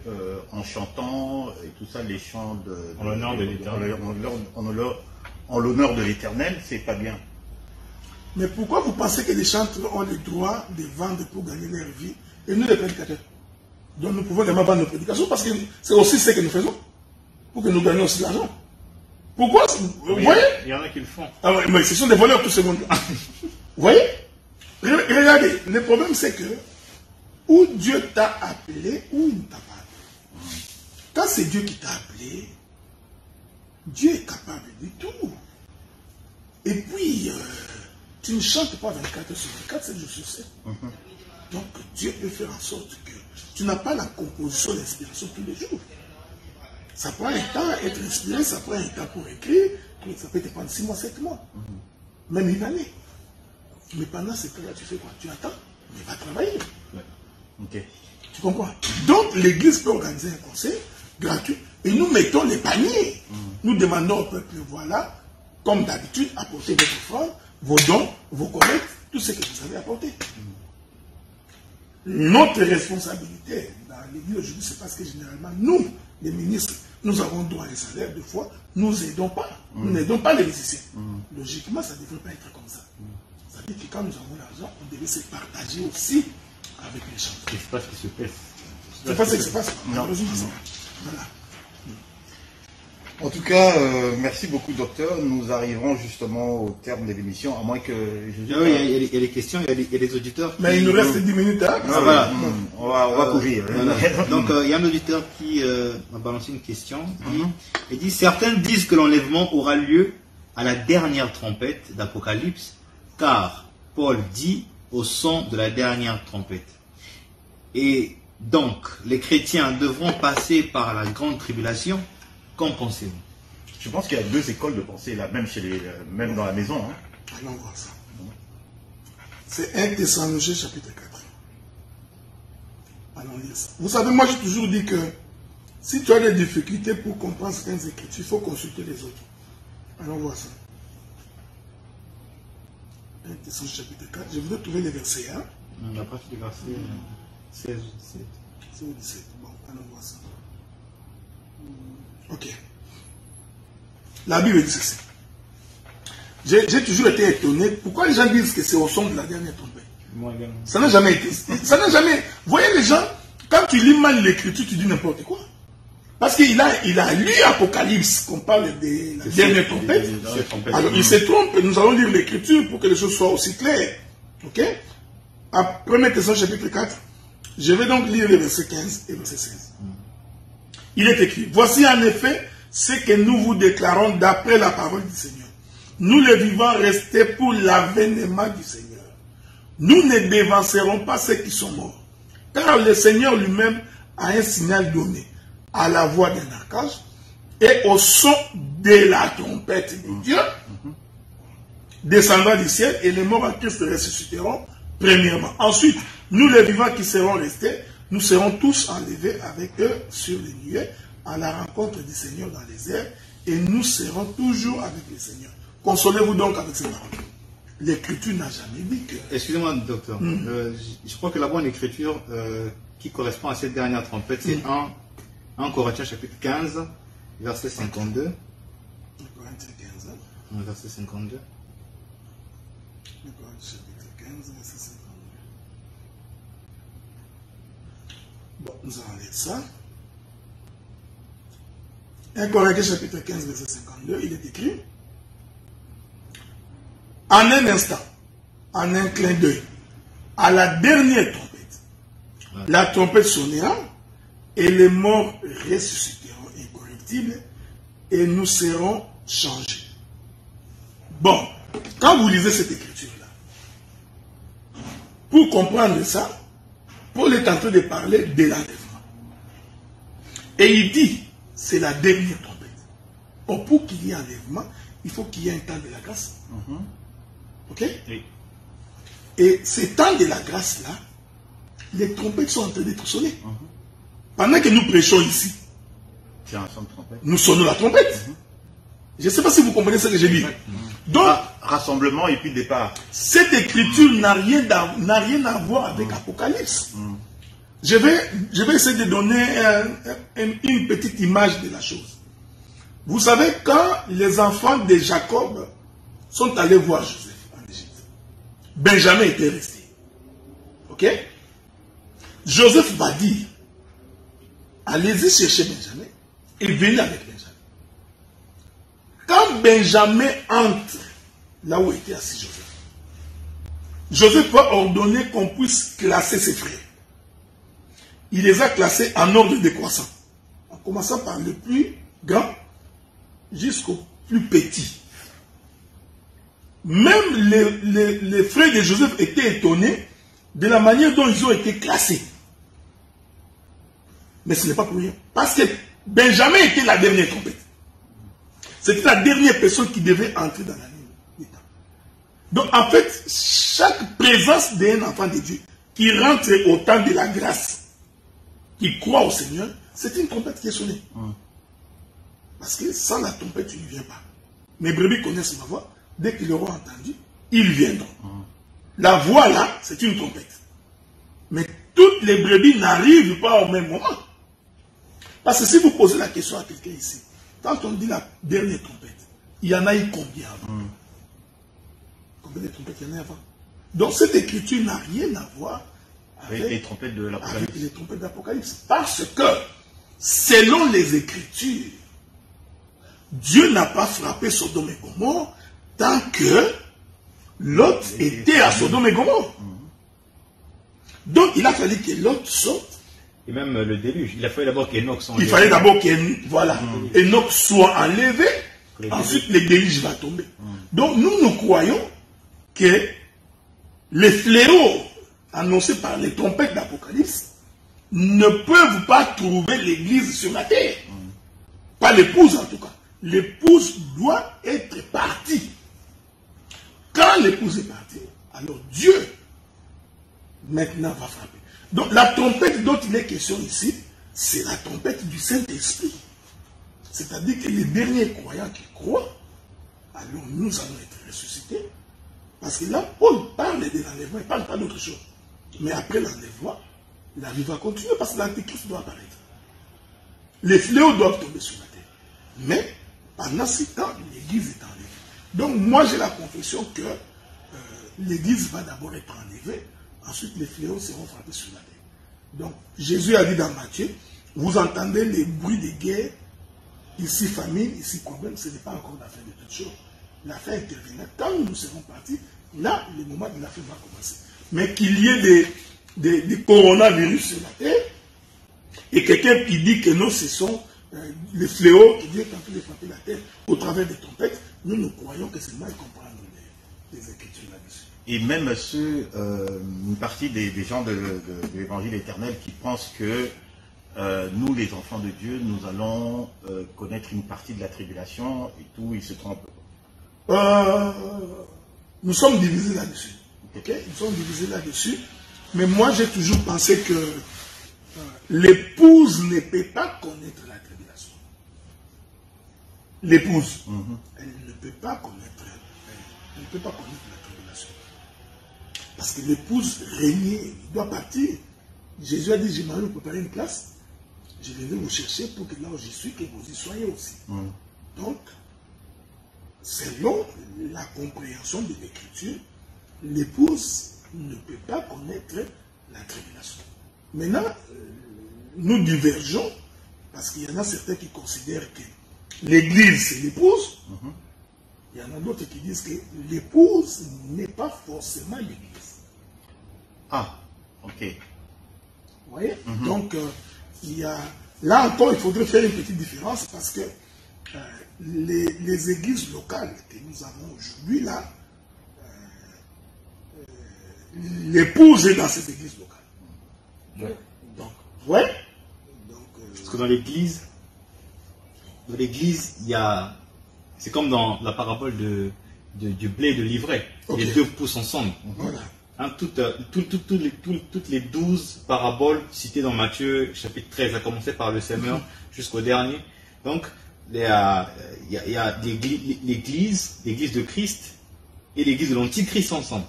en chantant et tout ça, les chants en l'honneur de l'Éternel. En l'honneur de l'Éternel, c'est pas bien. Mais pourquoi vous pensez que les chanteurs ont le droit de vendre pour gagner leur vie et nous les prédicateurs? Donc nous pouvons vraiment vendre nos prédications parce que c'est aussi ce que nous faisons pour que nous gagnions aussi l'argent. Pourquoi? Vous voyez? Il y en a qui le font. Ah ouais, mais ce sont des voleurs tout ce monde-là. Vous voyez? Regardez, le problème c'est que où Dieu t'a appelé, ou il ne t'a pas appelé. Quand c'est Dieu qui t'a appelé, Dieu est capable de tout. Et puis, tu ne chantes pas 24 heures sur 24, 7 jours sur 7. Donc, Dieu peut faire en sorte que tu n'as pas la composition, l'inspiration tous les jours. Ça prend un temps à être inspiré, ça prend un temps pour écrire, ça peut te prendre 6 mois, 7 mois, même une année. Mais pendant ce temps-là, tu fais quoi? Tu attends, mais va travailler. Okay. Tu comprends? Donc l'église peut organiser un concert gratuit et nous mettons les paniers. Nous demandons au peuple, voilà, comme d'habitude, apportez votre offrande, vos dons, vos collectes, tout ce que vous avez apporté. Notre responsabilité dans l'église aujourd'hui, c'est parce que généralement, nous, les ministres, nous avons droit à un salaire, des fois, nous n'aidons pas. Nous n'aidons pas les musiciens. Logiquement, ça ne devrait pas être comme ça. Ça veut dire que quand nous avons l'argent, on devait se partager aussi avec les gens. C'est pas ce qui se passe. C'est pas ce qui se passe. Non. Voilà. En tout cas, merci beaucoup, docteur. Nous arriverons justement au terme de l'émission, à moins que... Il y a les questions, il y a les auditeurs. Mais il nous reste 10 minutes. Hein, voilà. On va courir. Voilà. Donc, il y a un auditeur qui m'a balancé une question. Il dit, certains disent que l'enlèvement aura lieu à la dernière trompette d'Apocalypse, car Paul dit au son de la dernière trompette. Et donc, les chrétiens devront passer par la grande tribulation. Qu'en pensez-vous? Je pense qu'il y a 2 écoles de pensée, là, même dans la maison. Hein. Allons voir ça. C'est 1 Thessaloniciens chapitre 4. Allons lire ça. Vous savez, moi j'ai toujours dit que si tu as des difficultés pour comprendre certaines écritures, il faut consulter les autres. Allons voir ça. 1 Thessaloniciens chapitre 4. Je voudrais trouver les versets. Hein? Il n'y a pas de verset 16 ou 17. 16 ou 17. Bon, allons voir ça. Ok. La Bible dit ceci. J'ai toujours été étonné. Pourquoi les gens disent que c'est au son de la dernière trompette? Moi également. Ça n'a jamais été. Ça n'a jamais. Vous voyez les gens, quand tu lis mal l'écriture, tu dis n'importe quoi. Parce qu'il a lu Apocalypse, qu'on parle de la dernière trompette. Alors il se trompe, nous allons lire l'écriture pour que les choses soient aussi claires. Ok? À 1 Thessaloniciens chapitre 4, je vais donc lire les versets 15 et verset 16. Il est écrit, voici en effet ce que nous vous déclarons d'après la parole du Seigneur. Nous les vivants restés pour l'avènement du Seigneur. Nous ne dévancerons pas ceux qui sont morts. Car le Seigneur lui-même a un signal donné à la voix d'un archange et au son de la trompette de Dieu, descendra du ciel et les morts en Christ ressusciteront premièrement. Ensuite, nous les vivants qui serons restés, nous serons tous enlevés avec eux sur les nuées à la rencontre du Seigneur dans les airs et nous serons toujours avec le Seigneur. Consolez-vous donc avec ces paroles. L'Écriture n'a jamais dit que... Excusez-moi, docteur. Je crois que la bonne écriture qui correspond à cette dernière trompette, c'est 1 Corinthiens chapitre 15, verset 52. 1 Corinthiens 15. Verset 52. 1 Corinthiens chapitre 15, verset 52. Bon, nous allons lire ça. 1 Corinthiens chapitre 15, verset 52, il est écrit: en un instant, en un clin d'œil, à la dernière trompette, la trompette sonnera et les morts ressusciteront incorruptibles et nous serons changés. Bon, quand vous lisez cette écriture-là, pour comprendre ça, Paul est en train de parler de l'enlèvement. Et il dit, c'est la dernière trompette. Or, pour qu'il y ait enlèvement, il faut qu'il y ait un temps de la grâce. Ok? Oui. Et ces temps de la grâce-là, les trompettes sont en train d'être sonnées. Pendant que nous prêchons ici, nous sonnons la trompette. Je ne sais pas si vous comprenez ce que j'ai dit. Donc, rassemblement et puis départ. Cette écriture n'a rien à voir avec Apocalypse. Je vais essayer de donner une petite image de la chose. Vous savez, quand les enfants de Jacob sont allés voir Joseph en Égypte, Benjamin était resté. Ok? Joseph va dire, allez-y chercher Benjamin et venez avec Benjamin. Quand Benjamin entre là où était assis Joseph, Joseph va ordonner qu'on puisse classer ses frères. Il les a classés en ordre décroissant, en commençant par le plus grand jusqu'au plus petit. Même les frères de Joseph étaient étonnés de la manière dont ils ont été classés. Mais ce n'est pas pour rien. Parce que Benjamin était la dernière trompette. C'était la dernière personne qui devait entrer dans la ligne du temps. Donc en fait, chaque présence d'un enfant de Dieu qui rentre au temps de la grâce, qui croit au Seigneur, c'est une trompette qui est sonnée. Parce que sans la trompette, tu ne viens pas. Mes brebis connaissent ma voix. Dès qu'ils l'auront entendu, ils viendront. La voix là, c'est une trompette. Mais toutes les brebis n'arrivent pas au même moment. Parce que si vous posez la question à quelqu'un ici, quand on dit la dernière trompette, il y en a eu combien avant? Combien de trompettes il y en a avant? Donc cette écriture n'a rien à voir avec les trompettes de l'Apocalypse. Parce que, selon les Écritures, Dieu n'a pas frappé Sodome et Gomorrhe tant que Lot était à Sodome et Gomorrhe. Donc il a fallu que Lot sorte. Et même le déluge, il a fallu d'abord qu'Enoch soit enlevé. Il fallait d'abord qu'Enoch soit enlevé, ensuite le déluge va tomber. Donc nous croyons que les fléaux annoncés par les trompettes d'Apocalypse ne peuvent pas trouver l'église sur la terre. Pas l'épouse en tout cas. L'épouse doit être partie. Quand l'épouse est partie, alors Dieu maintenant va frapper. Donc la trompette dont il est question ici, c'est la trompette du Saint-Esprit. C'est-à-dire que les derniers croyants qui croient, alors nous allons être ressuscités. Parce que là, Paul parle de l'enlèvement, il ne parle pas d'autre chose. Mais après l'enlèvement, la vie va continuer parce que l'Antéchrist doit apparaître. Les fléaux doivent tomber sur la terre. Mais pendant ce temps, l'Église est enlevée. Donc moi j'ai la confession que l'Église va d'abord être enlevée ensuite les fléaux seront frappés sur la terre. Donc, Jésus a dit dans Matthieu, vous entendez les bruits de guerre, ici famine, ici problème, ce n'est pas encore la fin de toutes choses. La fin interviendra. Quand nous serons partis, là, le moment de la fin va commencer. Mais qu'il y ait des coronavirus sur la terre, et quelqu'un qui dit que non, ce sont les fléaux qui Dieu quand il frapper la terre au travers des tempêtes, nous croyons que c'est mal comprendre les Écritures là-dessus. Et même une partie des gens de l'évangile éternel qui pensent que nous, les enfants de Dieu, nous allons connaître une partie de la tribulation et tout, ils se trompent. Nous sommes divisés là-dessus. Okay? Nous sommes divisés là-dessus. Mais moi, j'ai toujours pensé que l'épouse ne peut pas connaître la tribulation. L'épouse, elle ne peut pas connaître la tribulation. Parce que l'épouse régnait, il doit partir. Jésus a dit, je m'en vais vous préparer une place. Je viendrai vous chercher pour que là où je suis, que vous y soyez aussi. Donc, selon la compréhension de l'Écriture, l'épouse ne peut pas connaître la tribulation. Maintenant, nous divergeons, parce qu'il y en a certains qui considèrent que l'Église, c'est l'épouse. Il y en a d'autres qui disent que l'épouse n'est pas forcément l'Église. Ah, ok. Vous voyez? Donc, il y a... Là encore, il faudrait faire une petite différence, parce que les églises locales que nous avons aujourd'hui, là, l'épouse est dans cette église locale. Donc, ouais. Parce que dans l'église, il y a... C'est comme dans la parabole du blé et de l'ivraie. Les deux poussent ensemble. Voilà. Hein, toutes les 12 paraboles citées dans Matthieu, chapitre 13, à commencer par le semeur jusqu'au dernier. Donc, il y a l'église de Christ et l'église de l'Antichrist ensemble.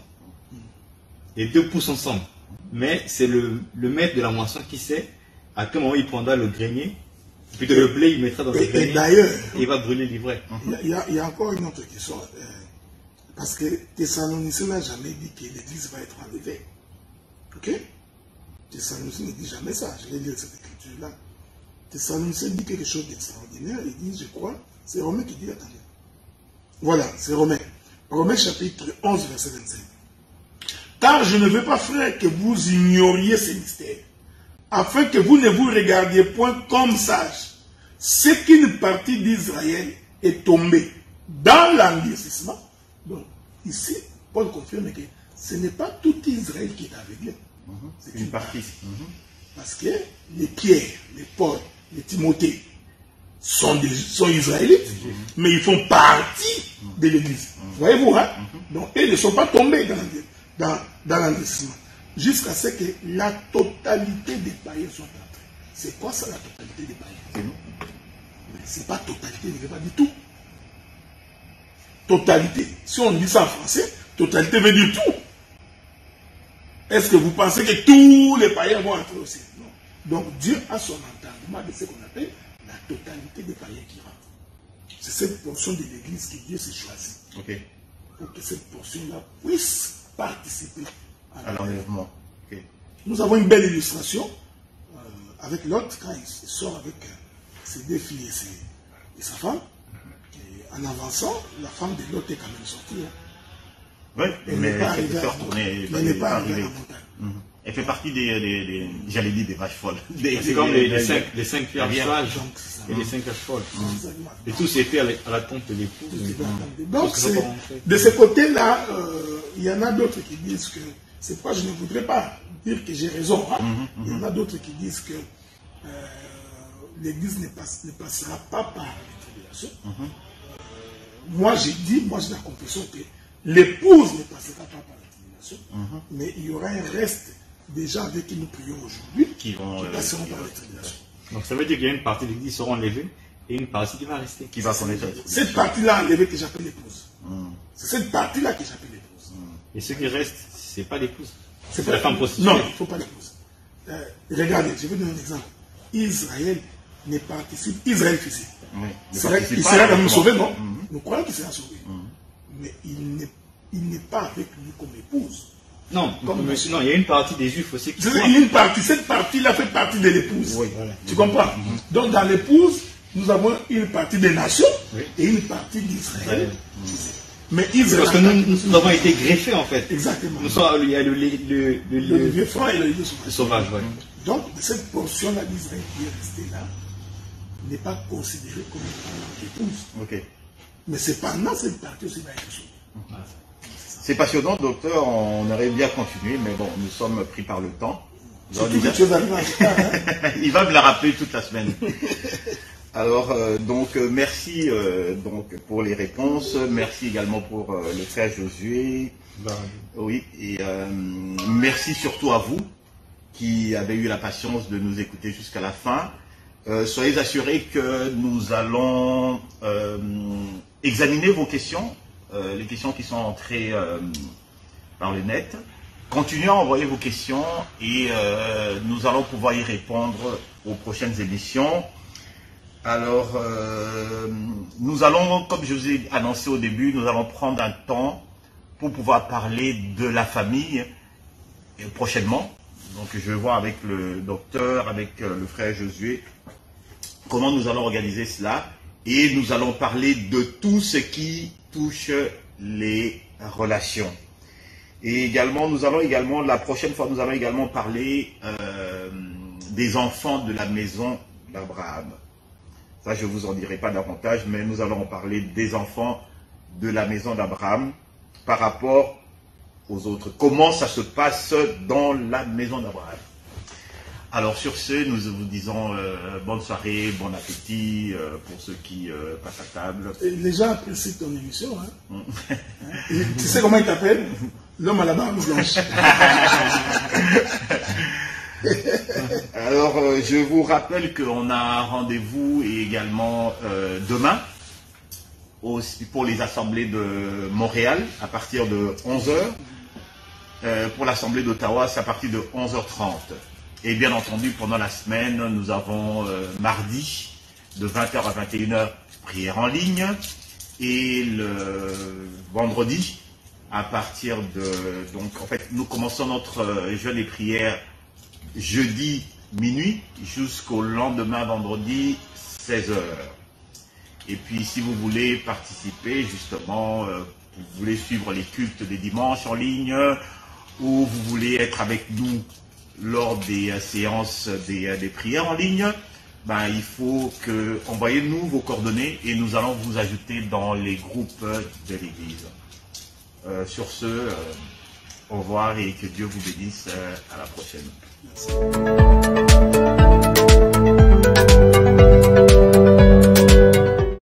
Les deux poussent ensemble. Mais c'est le maître de la moisson qui sait à quel moment il prendra le grenier, puis le blé il mettra dans le grenier. Et d'ailleurs, il va brûler l'ivraie. Il y a encore une autre question. Parce que Thessaloniciens n'a jamais dit que l'église va être enlevée. Ok? Thessaloniciens ne dit jamais ça. Je vais lire cette écriture-là. Thessaloniciens dit quelque chose d'extraordinaire. Il dit, je crois, c'est Romain qui dit, attendez. Voilà, c'est Romain. Romain chapitre 11, verset 25. Car je ne veux pas, frère, que vous ignoriez ces mystères, afin que vous ne vous regardiez point comme sages. C'est qu'une partie d'Israël est tombée dans l'endurcissement. Donc, ici, Paul confirme que ce n'est pas tout Israël qui est aveuglé. C'est une partie. Parce que les Pierre, les Paul, les Timothée sont israélites, mais ils font partie de l'Église. Voyez-vous, hein? Donc, ils ne sont pas tombés dans l'endurcissement. Jusqu'à ce que la totalité des païens soient entrés. C'est quoi ça, la totalité des païens? C'est pas totalité, ne veut pas du tout. Totalité. Si on dit ça en français, totalité veut dire tout. Est-ce que vous pensez que tous les païens vont entrer aussi? Non. Donc Dieu a son entendement de ce qu'on appelle la totalité des païens qui rentrent. C'est cette portion de l'Église que Dieu s'est choisi. Okay. Pour que cette portion-là puisse participer à l'enlèvement. Okay. Nous avons une belle illustration avec Lot, quand il sort avec ses deux filles et sa femme. En avançant, la femme de Lot est quand même sortie. Oui, mais elle n'est pas arrivée à la montagne. Elle fait partie j'allais dire des vaches folles. C'est comme les cinq pierres sages et les 5 vaches folles. Et tout s'est fait à la tombe de l'époux. Donc, de ce côté-là, il y en a d'autres qui disent que, c'est pourquoi je ne voudrais pas dire que j'ai raison. Hein. Il y en a d'autres qui disent que l'Église ne passera pas par les tribulations. Moi, j'ai la confession que l'épouse ne passera pas par la tribulation, mais il y aura un reste des gens avec qui nous prions aujourd'hui qui passeront par la tribulation. Donc ça veut dire qu'il y a une partie de l'Église qui sera enlevée et une partie qui va rester. Qui va s'en être. Cette partie-là enlevée que j'appelle l'épouse. C'est cette partie-là que j'appelle l'épouse. Et ce qui reste, c'est pas l'épouse. C'est la femme prostituée. Non, il ne faut pas l'épouse. Regardez, je vais donner un exemple. Israël ne participe, Israël physique. Il sera quand même sauvé, non? Nous croyons qu'il sera sauvé. Mais il n'est pas avec nous comme épouse. Non, monsieur, non, il y a une partie des juifs aussi qui une partie, cette partie-là fait partie de l'épouse. Oui, voilà. Tu comprends? Donc dans l'épouse, nous avons une partie des nations et une partie d'Israël. Mais Israël. Parce que nous avons été greffés en fait. Exactement. Nous sommes, il y a le vieux franc et le vieux sauvage. Sauvage, ouais. Donc cette portion-là d'Israël qui est restée là n'est pas considérée comme une épouse. Ok. Mais cependant, cette partie aussi va être sauvée. C'est passionnant, docteur. On aurait bien continué, mais bon, nous sommes pris par le temps. Surtout que tu es arrivé en retard, hein. Il va me la rappeler toute la semaine. Alors, merci donc pour les réponses. Merci également pour le frère Josué. Oui, et merci surtout à vous qui avez eu la patience de nous écouter jusqu'à la fin. Soyez assurés que nous allons examiner vos questions, les questions qui sont entrées par le net. Continuez à envoyer vos questions et nous allons pouvoir y répondre aux prochaines émissions. Alors, nous allons, comme je vous ai annoncé au début, nous allons prendre un temps pour pouvoir parler de la famille prochainement. Donc, je vais voir avec le docteur, avec le frère Josué, comment nous allons organiser cela. Et nous allons parler de tout ce qui touche les relations. Et également, la prochaine fois, nous allons également parler des enfants de la maison d'Abraham. Ça, je ne vous en dirai pas davantage, mais nous allons en parler des enfants de la maison d'Abraham par rapport aux autres. Comment ça se passe dans la maison d'Abraham. Alors sur ce, nous vous disons bonne soirée, bon appétit pour ceux qui passent à table. Et les gens apprécient ton émission. Hein. Et tu sais comment il t'appelle? L'homme à la barbe blanche. Alors, je vous rappelle qu'on a rendez-vous également demain pour les assemblées de Montréal à partir de 11h. Pour l'assemblée d'Ottawa, c'est à partir de 11h30. Et bien entendu, pendant la semaine, nous avons mardi de 20h à 21h prière en ligne. Et le vendredi, à partir de... Donc, en fait, nous commençons notre jeûne et prière jeudi minuit jusqu'au lendemain vendredi 16h. Et puis si vous voulez participer justement, vous voulez suivre les cultes des dimanches en ligne ou vous voulez être avec nous lors des séances des prières en ligne, ben, il faut que envoyez-nous vos coordonnées et nous allons vous ajouter dans les groupes de l'église. Sur ce, au revoir et que Dieu vous bénisse. À la prochaine. Merci.